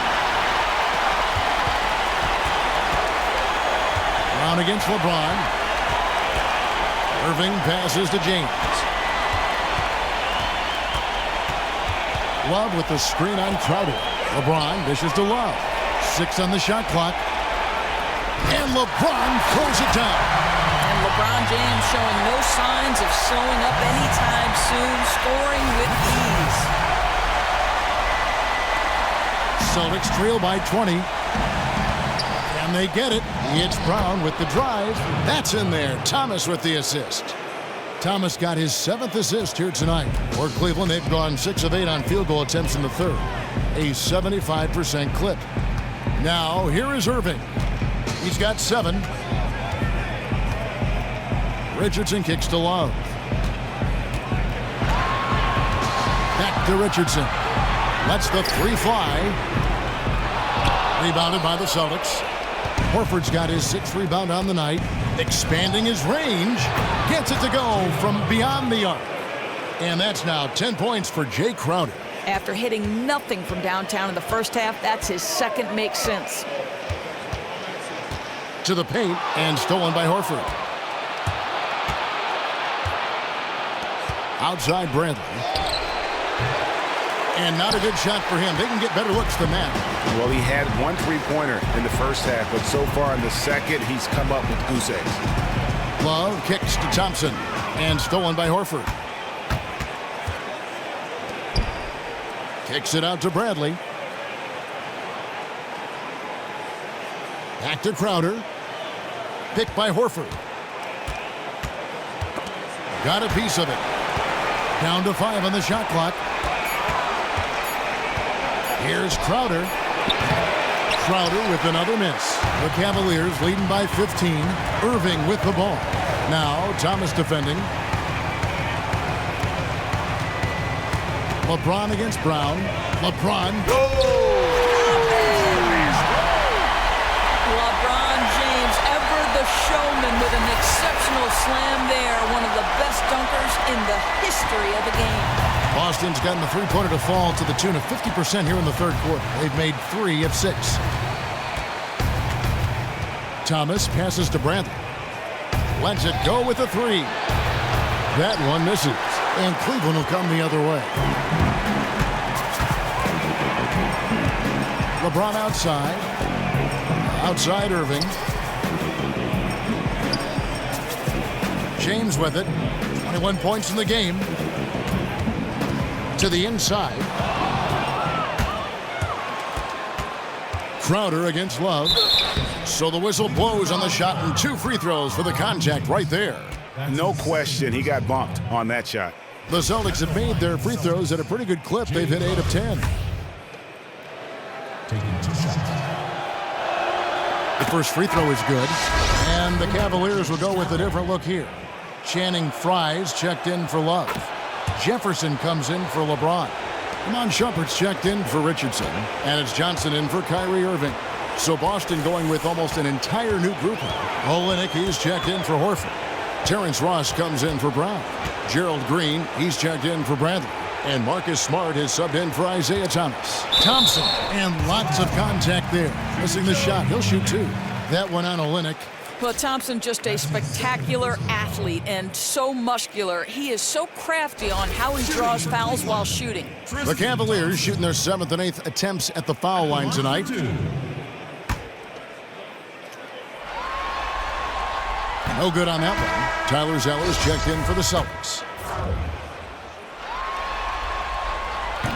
Brown against LeBron. Irving passes to James. Love with the screen on Crowder. LeBron dishes to Love. 6 on the shot clock. And LeBron throws it down. And LeBron James showing no signs of slowing up anytime soon, scoring with ease. Celtics trail by 20. And they get it. It's Brown with the drive. That's in there. Thomas with the assist. Thomas got his 7th assist here tonight. For Cleveland, they've gone 6 of 8 on field goal attempts in the third. A 75% clip. Now, here is Irving. He's got 7. Richardson kicks to Love. Back to Richardson. Lets the 3 fly. Rebounded by the Celtics. Horford's got his 6th rebound on the night. Expanding his range. Gets it to go from beyond the arc. And that's now 10 points for Jay Crowder. After hitting nothing from downtown in the first half, that's his second make since. To the paint and stolen by Horford. Outside Bradley. And not a good shot for him. They can get better looks than that. Well, he had 1 3-pointer in the first half, but so far in the second, he's come up with goose eggs. Love kicks to Thompson and stolen by Horford. Kicks it out to Bradley. Back to Crowder. Picked by Horford. Got a piece of it. Down to 5 on the shot clock. Here's Crowder. Crowder with another miss. The Cavaliers leading by 15. Irving with the ball. Now Thomas defending. LeBron against Brown. LeBron. LeBron James, ever the showman, with an exceptional slam there. One of the best dunkers in the history of the game. Boston's gotten the three-pointer to fall to the tune of 50% here in the third quarter. They've made 3 of 6. Thomas passes to Bradley. Lets it go with a 3. That one misses. And Cleveland will come the other way. LeBron outside. Outside Irving. James with it. 21 points in the game. To the inside. Crowder against Love. So the whistle blows on the shot and 2 free throws for the contact right there. No question, he got bumped on that shot. The Celtics have made their free throws at a pretty good clip. They've hit 8 of 10. Taking 2 shots. The first free throw is good. And the Cavaliers will go with a different look here. Channing Frye's checked in for Love. Jefferson comes in for LeBron. Iman Shumpert's checked in for Richardson. And it's Johnson in for Kyrie Irving. So Boston going with almost an entire new group. Olynyk, he's checked in for Horford. Terrence Ross comes in for Brown. Gerald Green, he's checked in for Bradley. And Marcus Smart is subbed in for Isaiah Thomas. Thompson, and lots of contact there. Missing the shot. He'll shoot 2. That one on Olynyk. Well, Thompson, just a spectacular athlete and so muscular. He is so crafty on how he draws fouls while shooting. The Cavaliers shooting their 7th and 8th attempts at the foul line tonight. No good on that one. Tyler Zeller's checked in for the Celtics.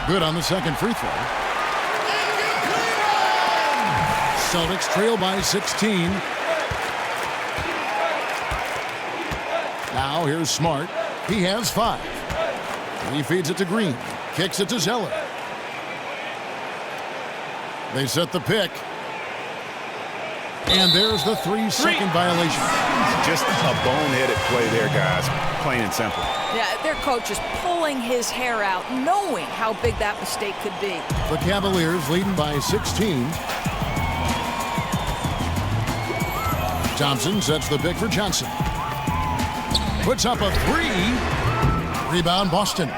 Good on the second free throw. Celtics trail by 16. Now here's Smart. He has 5. He feeds it to Green. Kicks it to Zeller. They set the pick. And there's the 3-second violation. Just a boneheaded play there, guys. Plain and simple. Yeah, their coach is pulling his hair out, knowing how big that mistake could be. The Cavaliers leading by 16. Thompson sets the pick for Johnson. Puts up a 3. Rebound Boston.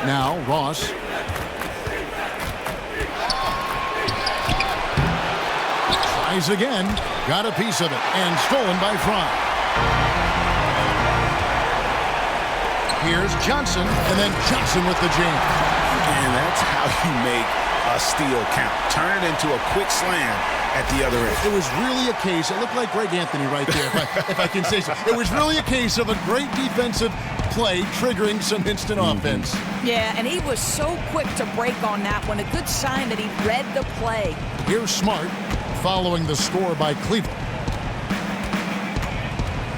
Now Ross. Tries again. Got a piece of it. And stolen by Fry. Here's Johnson. And then Johnson with the jam. And that's how you make a steal count. Turn it into a quick slam at the other end. It was really a case, it looked like Greg Anthony right there, if I can say so. It was really a case of a great defensive play triggering some instant offense. Yeah, and he was so quick to break on that one. A good sign that he read the play. Here's Smart following the score by Cleveland.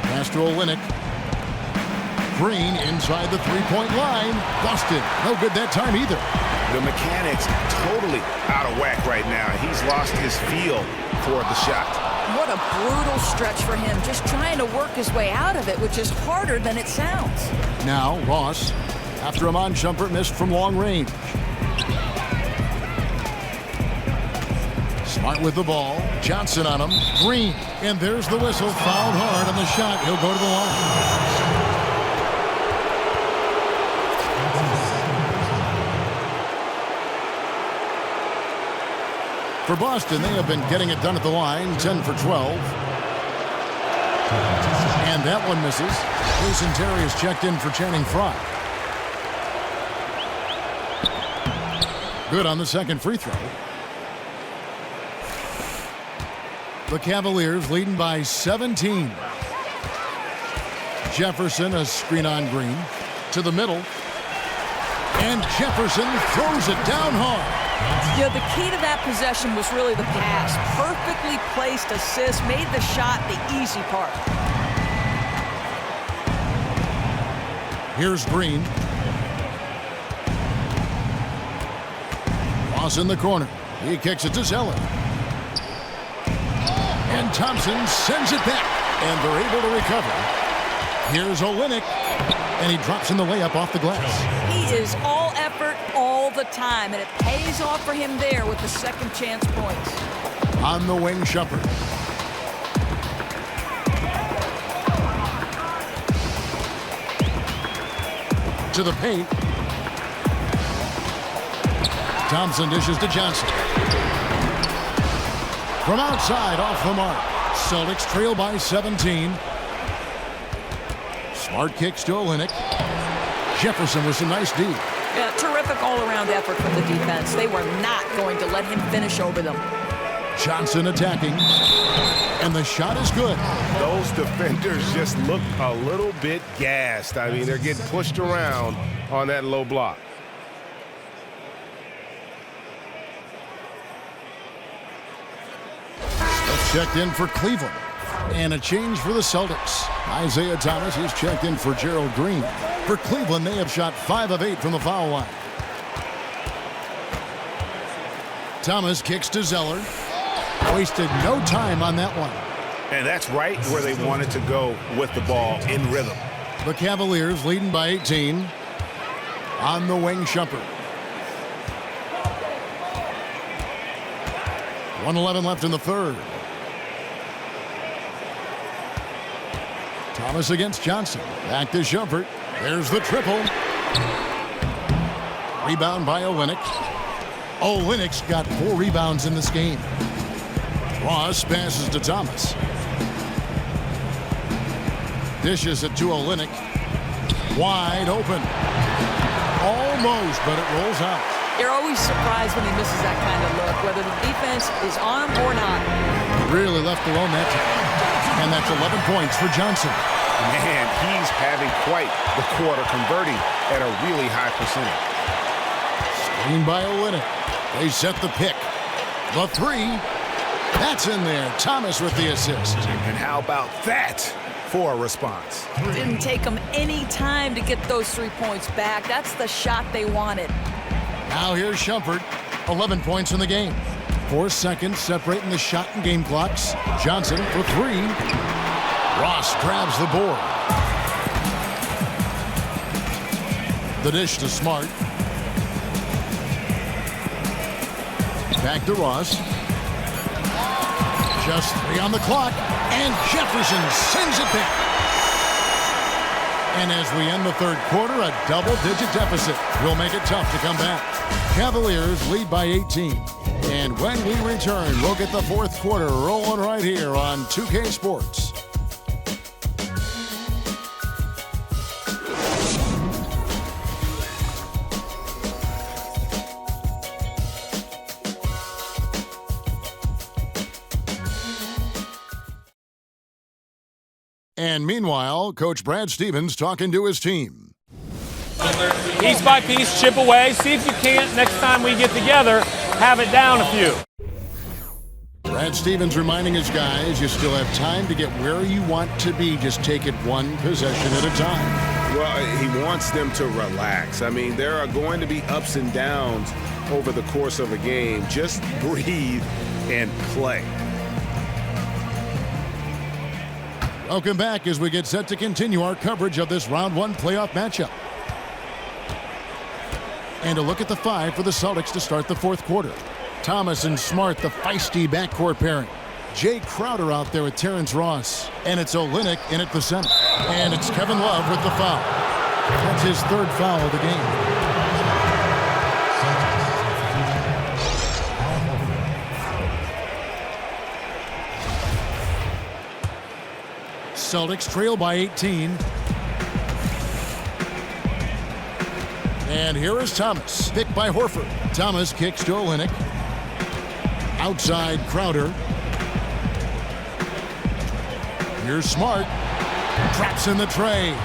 Pass to Olynyk. Green inside the three-point line. Busted. No good that time either. The mechanics totally out of whack right now. He's lost his feel for the shot. What a brutal stretch for him, just trying to work his way out of it, which is harder than it sounds. Now Ross, after Iman Shumpert missed from long range. Smart with the ball. Johnson on him. Green. And there's the whistle. Fouled hard on the shot. He'll go to the line. For Boston, they have been getting it done at the line, 10 for 12. And that one misses. Jason Terry is checked in for Channing Frye. Good on the second free throw. The Cavaliers leading by 17. Jefferson, a screen on Green. To the middle. And Jefferson throws it down hard. Yeah, the key to that possession was really the pass. Perfectly placed assist, made the shot the easy part. Here's Green. Ross in the corner. He kicks it to Zeller. And Thompson sends it back. And they're able to recover. Here's Olynyk. And he drops in the layup off the glass. He is all effort all the time, and it pays off for him there with the second chance points. On the wing, Shumpert. To the paint. Thompson dishes to Johnson. From outside, off the mark. Celtics trail by 17. Smart kicks to Olynyk. Jefferson with some nice D. Yeah, terrific all-around effort from the defense. They were not going to let him finish over them. Johnson attacking. And the shot is good. Those defenders just look a little bit gassed. I mean, they're getting pushed around on that low block. Checked in for Cleveland. And a change for the Celtics. Isaiah Thomas, he's checked in for Gerald Green. For Cleveland, they have shot 5 of 8 from the foul line. Thomas kicks to Zeller. Wasted no time on that one. And that's right where they wanted to go with the ball in rhythm. The Cavaliers leading by 18. On the wing, Shumpert. 1:11 left in the third. Thomas against Johnson. Back to Shumpert. There's the triple. Rebound by Olynyk. Olynyk's got 4 rebounds in this game. Ross passes to Thomas. Dishes it to Olynyk. Wide open. Almost, but it rolls out. You're always surprised when he misses that kind of look, whether the defense is on him or not. Really left alone that time. And that's 11 points for Johnson. Man, he's having quite the quarter, converting at a really high percentage. Screen by Olynyk. They set the pick. The 3. That's in there. Thomas with the assist. And how about that for a response? Didn't take them any time to get those 3 points back. That's the shot they wanted. Now here's Shumpert. 11 points in the game. 4 seconds separating the shot and game clocks. Johnson for 3. Ross grabs the board. The dish to Smart. Back to Ross. Just 3 on the clock. And Jefferson sends it back. And as we end the third quarter, a double-digit deficit will make it tough to come back. Cavaliers lead by 18. And when we return, we'll get the fourth quarter rolling right here on 2K Sports. And meanwhile, Coach Brad Stevens talking to his team. Piece by piece, chip away. See if you can't, next time we get together, have it down a few. Brad Stevens reminding his guys you still have time to get where you want to be. Just take it one possession at a time. Well, he wants them to relax. I mean, there are going to be ups and downs over the course of a game. Just breathe and play. Welcome back as we get set to continue our coverage of this round one playoff matchup. And a look at the five for the Celtics to start the fourth quarter. Thomas and Smart, the feisty backcourt pairing. Jay Crowder out there with Terrence Ross. And it's Olynyk in at the center. And it's Kevin Love with the foul. That's his third foul of the game. Celtics trail by 18. And here is Thomas, picked by Horford. Thomas kicks to Olynyk. Outside Crowder. Here's Smart. Traps in the tray.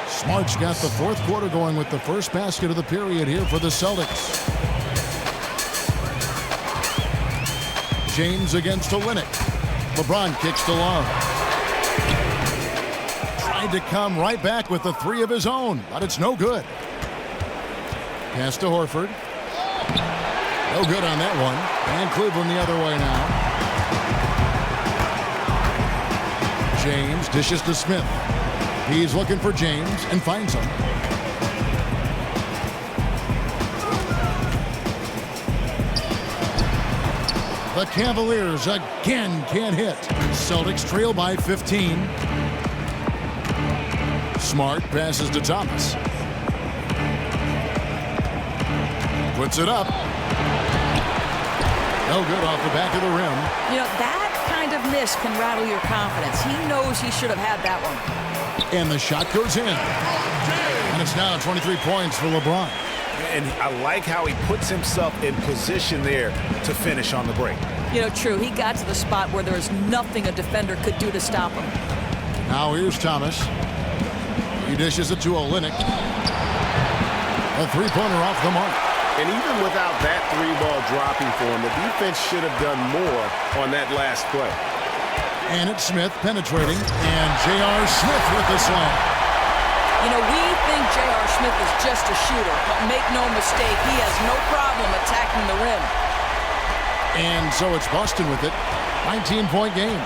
Smart's got the fourth quarter going with the first basket of the period here for the Celtics. James against Olynyk. LeBron kicks to Love. Tried to come right back with the three of his own, but it's no good. Pass to Horford. No good on that one. And Cleveland the other way now. James dishes to Smith. He's looking for James and finds him. The Cavaliers again can't hit. Celtics trail by 15. Smart passes to Thomas. Puts it up. No good off the back of the rim. You know, that kind of miss can rattle your confidence. He knows he should have had that one. And the shot goes in. And it's now 23 points for LeBron. And I like how he puts himself in position there to finish on the break. You know, true. He got to the spot where there was nothing a defender could do to stop him. Now here's Thomas. He dishes it to Olynyk. A three-pointer off the mark. And even without that three ball dropping for him, the defense should have done more on that last play. And it's Smith penetrating. And J.R. Smith with the slam. You know, we think J.R. Smith is just a shooter, but make no mistake, he has no problem attacking the rim. And so it's Boston with it. 19-point game.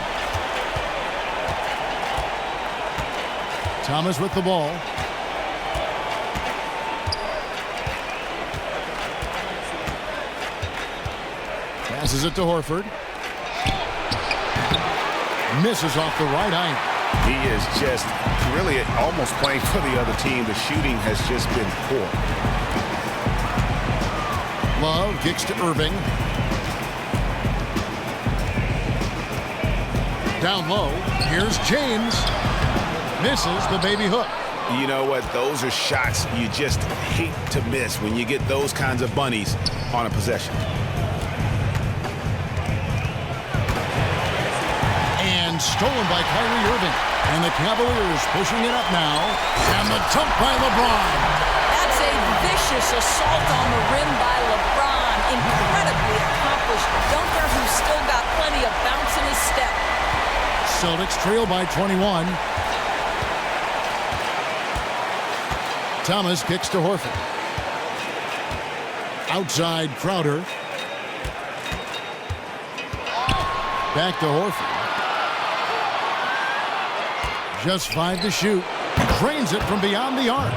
Thomas with the ball. Passes it to Horford. Misses off the right iron. He is just really almost playing for the other team. The shooting has just been poor. Love kicks to Irving. Down low. Here's James. Misses the baby hook. You know what? Those are shots you just hate to miss when you get those kinds of bunnies on a possession. And stolen by Kyrie Irving. And the Cavaliers pushing it up now. And the dunk by LeBron. That's a vicious assault on the rim by LeBron. Incredibly accomplished dunker who's still got plenty of bounce in his step. Celtics trail by 21. Thomas kicks to Horford. Outside Crowder. Back to Horford. Just 5 to shoot. Drains it from beyond the arc.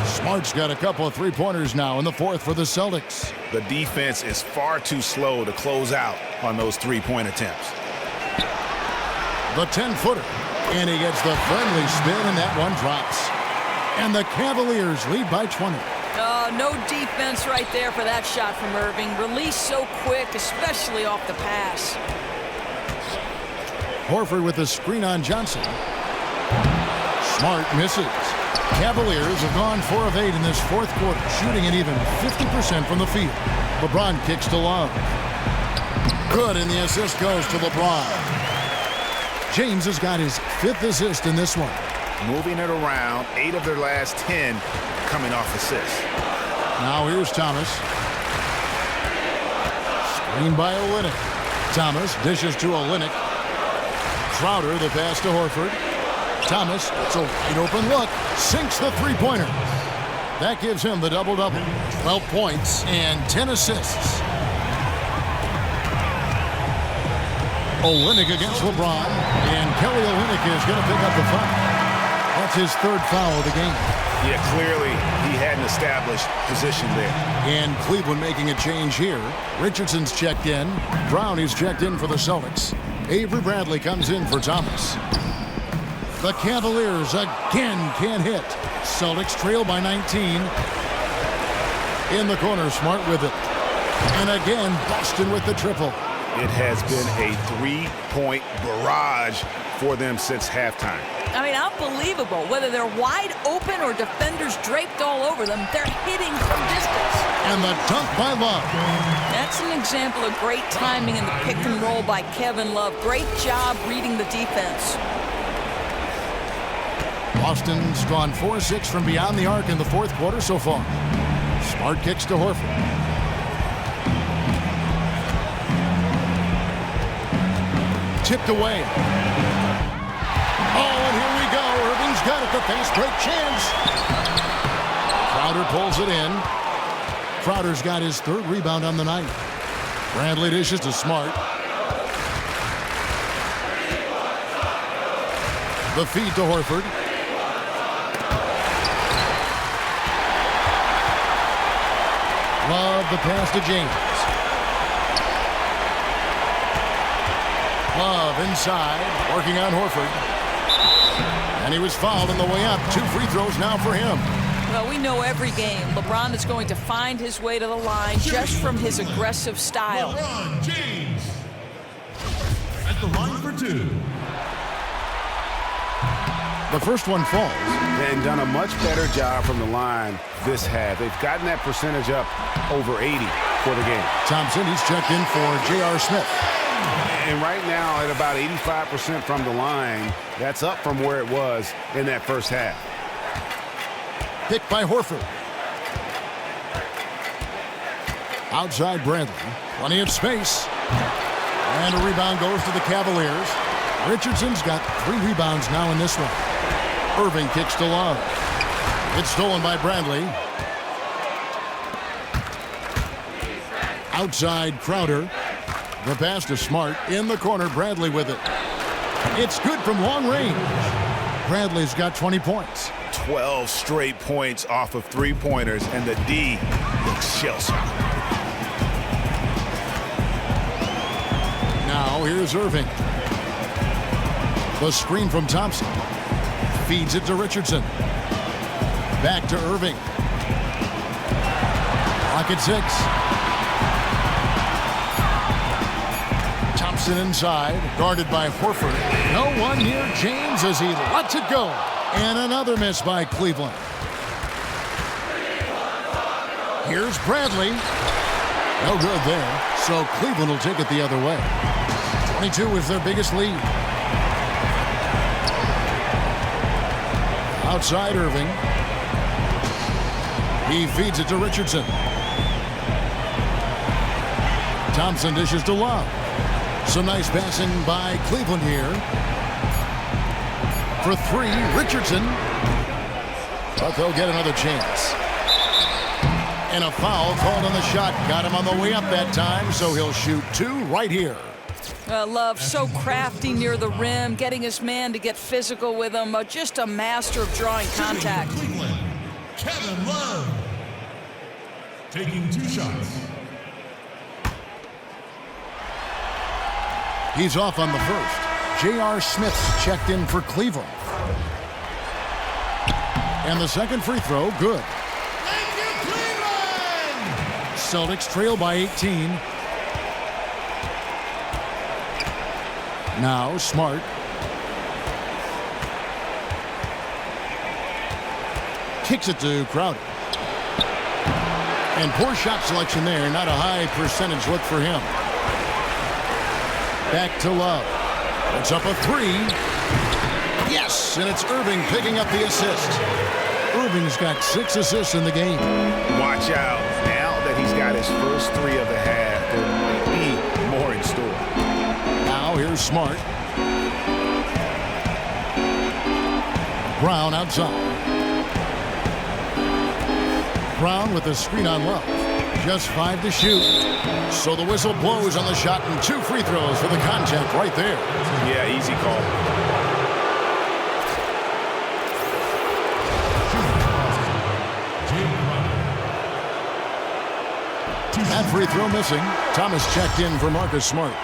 Smart's got a couple of three-pointers now in the fourth for the Celtics. The defense is far too slow to close out on those three-point attempts. The 10-footer. And he gets the friendly spin, and that one drops. And the Cavaliers lead by 20. Oh, no defense right there for that shot from Irving. Released so quick, especially off the pass. Horford with the screen on Johnson. Smart misses. Cavaliers have gone 4 of 8 in this fourth quarter, shooting an even 50% from the field. LeBron kicks to Love. Good, and the assist goes to LeBron. James has got his 5th assist in this one. Moving it around, 8 of their last 10 coming off assists. Now here's Thomas. Screen by Olynyk. Thomas dishes to Olynyk. Crowder, the pass to Horford. Thomas, it's a wide open look, sinks the three-pointer. That gives him the double-double. 12 points and 10 assists. Olynyk against LeBron, and Kelly Olynyk is going to pick up the foul. That's his 3rd foul of the game. Yeah, clearly he had an established position there. And Cleveland making a change here. Richardson's checked in. Brown is checked in for the Celtics. Avery Bradley comes in for Thomas. The Cavaliers again can't hit. Celtics trail by 19. In the corner, Smart with it. And again, Boston with the triple. It has been a 3-point barrage for them since halftime. I mean, unbelievable. Whether they're wide open or defenders draped all over them, they're hitting from distance. And the dunk by Love. That's an example of great timing in the pick and roll by Kevin Love. Great job reading the defense. Boston's gone 4-6 from beyond the arc in the fourth quarter so far. Smart kicks to Horford. Tipped away. Oh, and here we go. Irving's got it. The fast break chance. Crowder pulls it in. Crowder's got his 3rd rebound on the night. Bradley dishes to Smart. The feed to Horford. Love the pass to James. Love inside, working on Horford. And he was fouled on the way up. 2 free throws now for him. Well, we know every game LeBron is going to find his way to the line just from his aggressive style. LeBron James at the line for 2. The first one falls. And done a much better job from the line this half. They've gotten that percentage up over 80 for the game. Thompson, he's checked in for J.R. Smith. And right now at about 85% from the line, that's up from where it was in that first half. Picked by Horford. Outside Bradley. Plenty of space. And a rebound goes to the Cavaliers. Richardson's got 3 rebounds now in this one. Irving kicks to Love. It's stolen by Bradley. Outside Crowder. The pass to Smart. In the corner, Bradley with it. It's good from long range. Bradley's got 20 points. 12 straight points off of 3-pointers, and the D looks shell-shocked. Now here's Irving. The screen from Thompson. Feeds it to Richardson. Back to Irving. Clock at 6. Thompson inside, guarded by Horford. No one near James as he lets it go. And another miss by Cleveland. Here's Bradley. No good there. So Cleveland will take it the other way. 22 is their biggest lead. Outside Irving. He feeds it to Richardson. Thompson dishes to Love. Some nice passing by Cleveland here. For 3, Richardson. But they'll get another chance. And a foul called on the shot. Got him on the way up that time, so he'll shoot 2 right here. Love so crafty near the rim, getting his man to get physical with him. Just a master of drawing contact. Cleveland, Kevin Love taking 2 shots. He's off on the first. J.R. Smith's checked in for Cleveland. And the second free throw, good. Thank you, Celtics trail by 18. Now Smart. Kicks it to Crowder. And poor shot selection there. Not a high percentage look for him. Back to Love. It's up a three. Yes, and it's Irving picking up the assist. Irving's got 6 assists in the game. Watch out. Now that he's got his first 3 of the half, there might be more in store. Now here's Smart. Brown outside. Brown with the screen on Love. Just 5 to shoot. So the whistle blows on the shot and 2 free throws for the contact right there. Yeah, easy call. That free throw missing. Thomas checked in for Marcus Smart.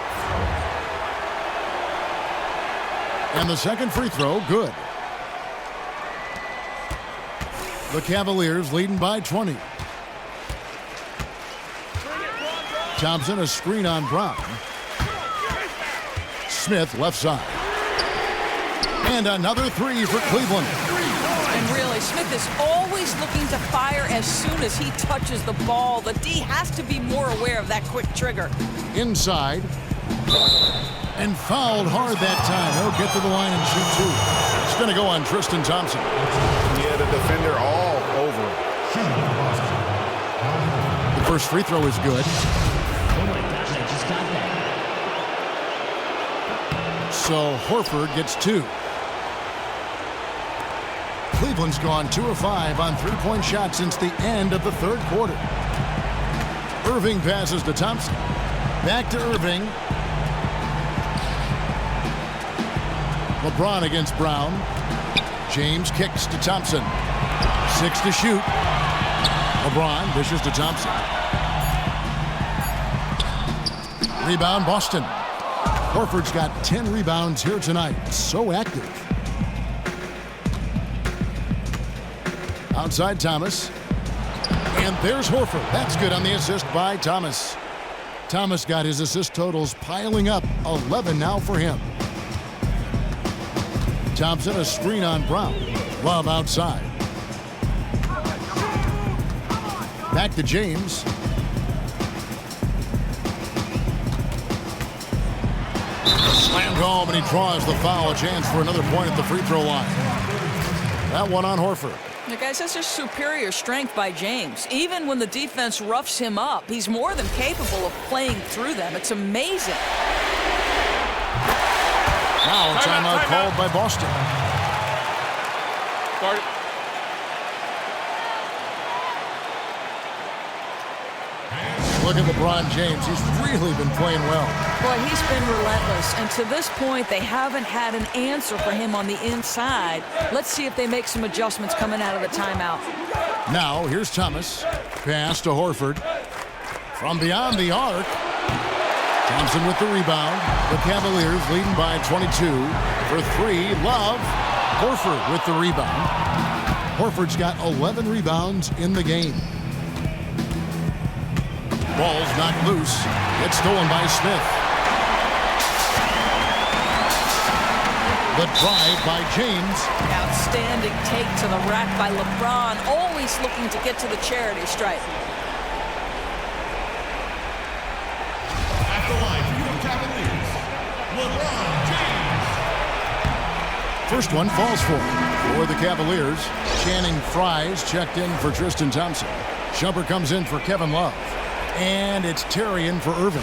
And the second free throw, good. The Cavaliers leading by 20. Thompson, a screen on Brown. Smith, left side. And another 3 for Cleveland. And really, Smith is always looking to fire as soon as he touches the ball. The D has to be more aware of that quick trigger. Inside. And fouled hard that time. He'll get to the line and shoot 2. It's going to go on Tristan Thompson. Yeah, the defender all over. The first free throw is good. Oh my gosh, I just got that. So Horford gets 2. Cleveland's gone 2 of 5 on 3-point shots since the end of the third quarter. Irving passes to Thompson. Back to Irving. LeBron against Brown. James kicks to Thompson. 6 to shoot. LeBron dishes to Thompson. Rebound Boston. Horford's got 10 rebounds here tonight. So active. Outside Thomas. And there's Horford. That's good on the assist by Thomas. Thomas got his assist totals piling up. 11 now for him. Thompson, a screen on Brown. Love outside. Back to James. Slammed home, and he draws the foul. A chance for another point at the free throw line. That one on Horford. Now, guys, that's just superior strength by James. Even when the defense roughs him up, he's more than capable of playing through them. It's amazing. Now a timeout called by Boston. Start it. Look at LeBron James. He's really been playing well. Boy, he's been relentless. And to this point, they haven't had an answer for him on the inside. Let's see if they make some adjustments coming out of the timeout. Now, here's Thomas. Pass to Horford. From beyond the arc. Thompson with the rebound. The Cavaliers leading by 22. For 3, Love. Horford with the rebound. Horford's got 11 rebounds in the game. Ball's knocked loose. It's stolen by Smith. The drive by James. Outstanding take to the rack by LeBron. Always looking to get to the charity stripe. At the line for your Cavaliers, LeBron James. First one falls for the Cavaliers. Channing Fries checked in for Tristan Thompson. Shumpert comes in for Kevin Love. And it's Terry in for Irving.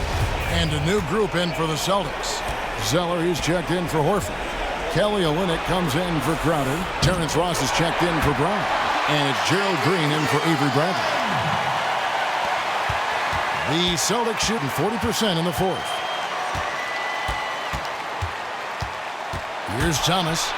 And a new group in for the Celtics. Zeller, he's checked in for Horford. Kelly Olynyk comes in for Crowder. Terrence Ross is checked in for Brown. And it's Gerald Green in for Avery Bradley. The Celtics shooting 40% in the fourth. Here's Thomas.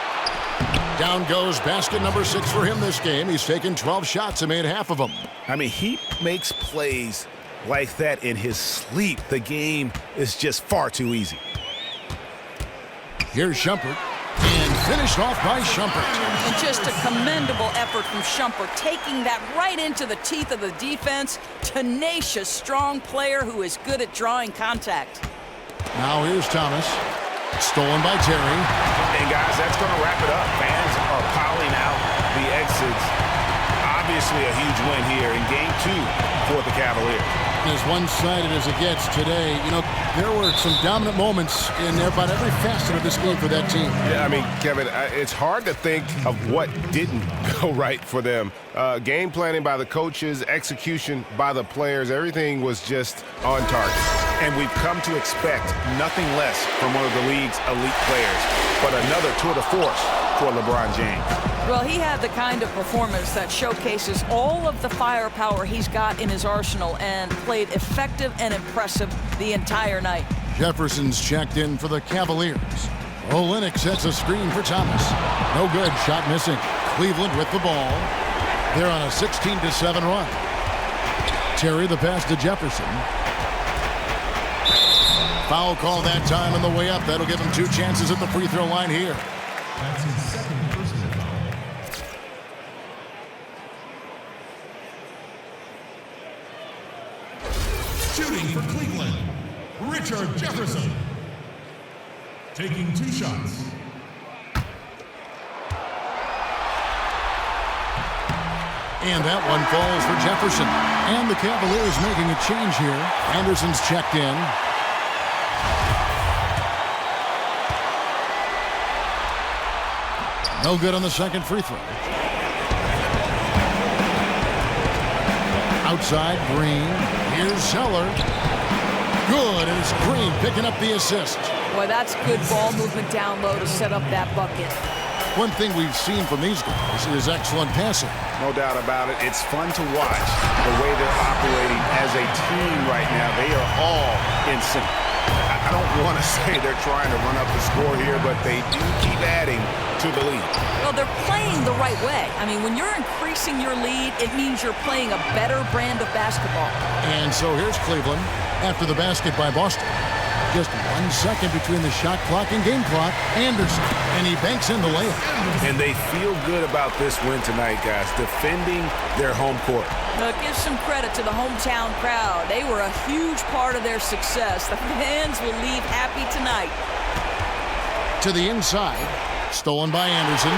Down goes basket number 6 for him this game. He's taken 12 shots and made half of them. I mean, he makes plays like that in his sleep. The game is just far too easy. Here's Shumpert. And finished off by Shumpert. And just a commendable effort from Shumpert, taking that right into the teeth of the defense. Tenacious, strong player who is good at drawing contact. Now here's Thomas. Stolen by Terry. And guys, that's going to wrap it up. Fans are piling out the exits. Obviously a huge win here in Game 2 for the Cavaliers. As one-sided as it gets today, you know, there were some dominant moments in about every facet of this game for that team. Yeah, I mean, Kevin, it's hard to think of what didn't go right for them. Game planning by the coaches, execution by the players, everything was just on target. And we've come to expect nothing less from one of the league's elite players, but another tour de force for LeBron James. Well, he had the kind of performance that showcases all of the firepower he's got in his arsenal and played effective and impressive the entire night. Jefferson's checked in for the Cavaliers. Olynyk sets a screen for Thomas. No good, shot missing. Cleveland with the ball. They're on a 16-7 run. Terry the pass to Jefferson. Foul call that time on the way up. That'll give him 2 chances at the free throw line here. That's his second personal foul. Shooting for Cleveland, Richard Jefferson. Taking 2 shots. And that one falls for Jefferson. And the Cavaliers making a change here. Anderson's checked in. No good on the second free throw. Outside, Green. Here's Zeller. Good, and it's Green picking up the assist. Boy, that's good ball movement down low to set up that bucket. One thing we've seen from these guys is excellent passing. No doubt about it. It's fun to watch the way they're operating as a team right now. They are all in sync. I don't want to say they're trying to run up the score here, but they do keep adding to the lead. Well, they're playing the right way. I mean, when you're increasing your lead, it means you're playing a better brand of basketball. And so here's Cleveland after the basket by Boston. Just 1 second between the shot clock and game clock. Anderson, and he banks in the layup. And they feel good about this win tonight, guys, defending their home court. Give some credit to the hometown crowd. They were a huge part of their success. The fans will leave happy tonight. To the inside, stolen by Anderson.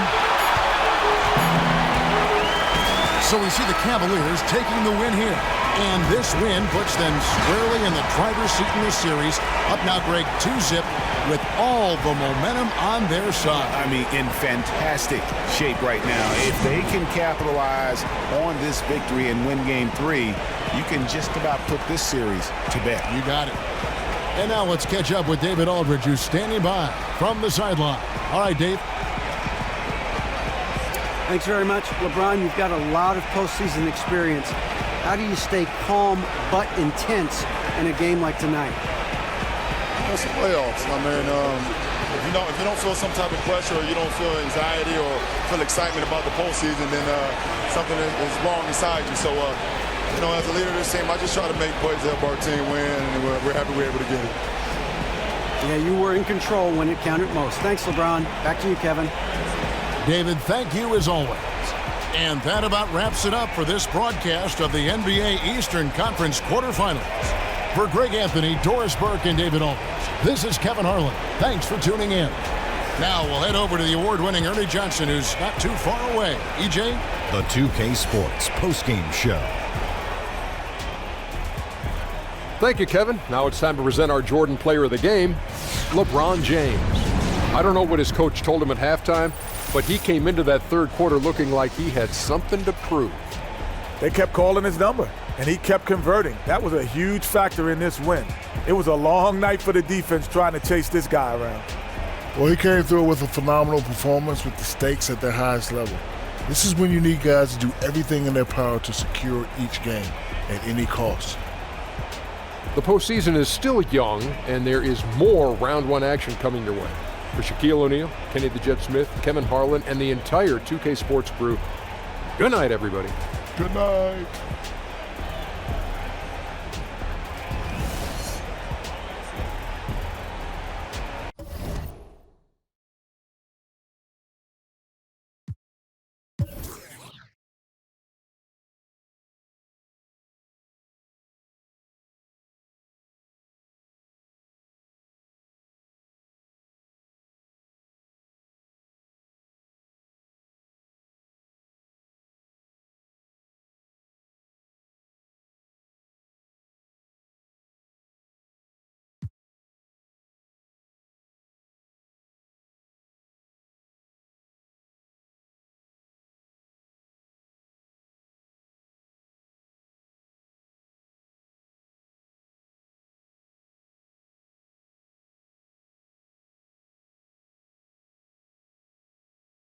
So we see the Cavaliers taking the win here. And this win puts them squarely in the driver's seat in this series. Up now, Greg, 2-zip with all the momentum on their side. I mean, in fantastic shape right now. If they can capitalize on this victory and win Game 3, you can just about put this series to bed. You got it. And now let's catch up with David Aldridge, who's standing by from the sideline. All right, Dave. Thanks very much. LeBron, you've got a lot of postseason experience. How do you stay calm but intense in a game like tonight? It's the playoffs. I mean, if you don't feel some type of pressure, or you don't feel anxiety or feel excitement about the postseason, then something is wrong inside you. So, as a leader of this team, I just try to make plays to help our team win, and we're happy we're able to get it. Yeah, you were in control when it counted most. Thanks, LeBron. Back to you, Kevin. David, thank you as always. And that about wraps it up for this broadcast of the NBA Eastern Conference quarterfinals. For Greg Anthony, Doris Burke, and David Aldridge, this is Kevin Harlan. Thanks for tuning in. Now we'll head over to the award-winning Ernie Johnson, who's not too far away. EJ? The 2K Sports postgame show. Thank you, Kevin. Now it's time to present our Jordan Player of the Game, LeBron James. I don't know what his coach told him at halftime, but he came into that third quarter looking like he had something to prove. They kept calling his number, and he kept converting. That was a huge factor in this win. It was a long night for the defense trying to chase this guy around. Well, he came through with a phenomenal performance with the stakes at their highest level. This is when you need guys to do everything in their power to secure each game at any cost. The postseason is still young, and there is more round one action coming your way. For Shaquille O'Neal, Kenny the Jet Smith, Kevin Harlan, and the entire 2K Sports crew, good night, everybody. Good night.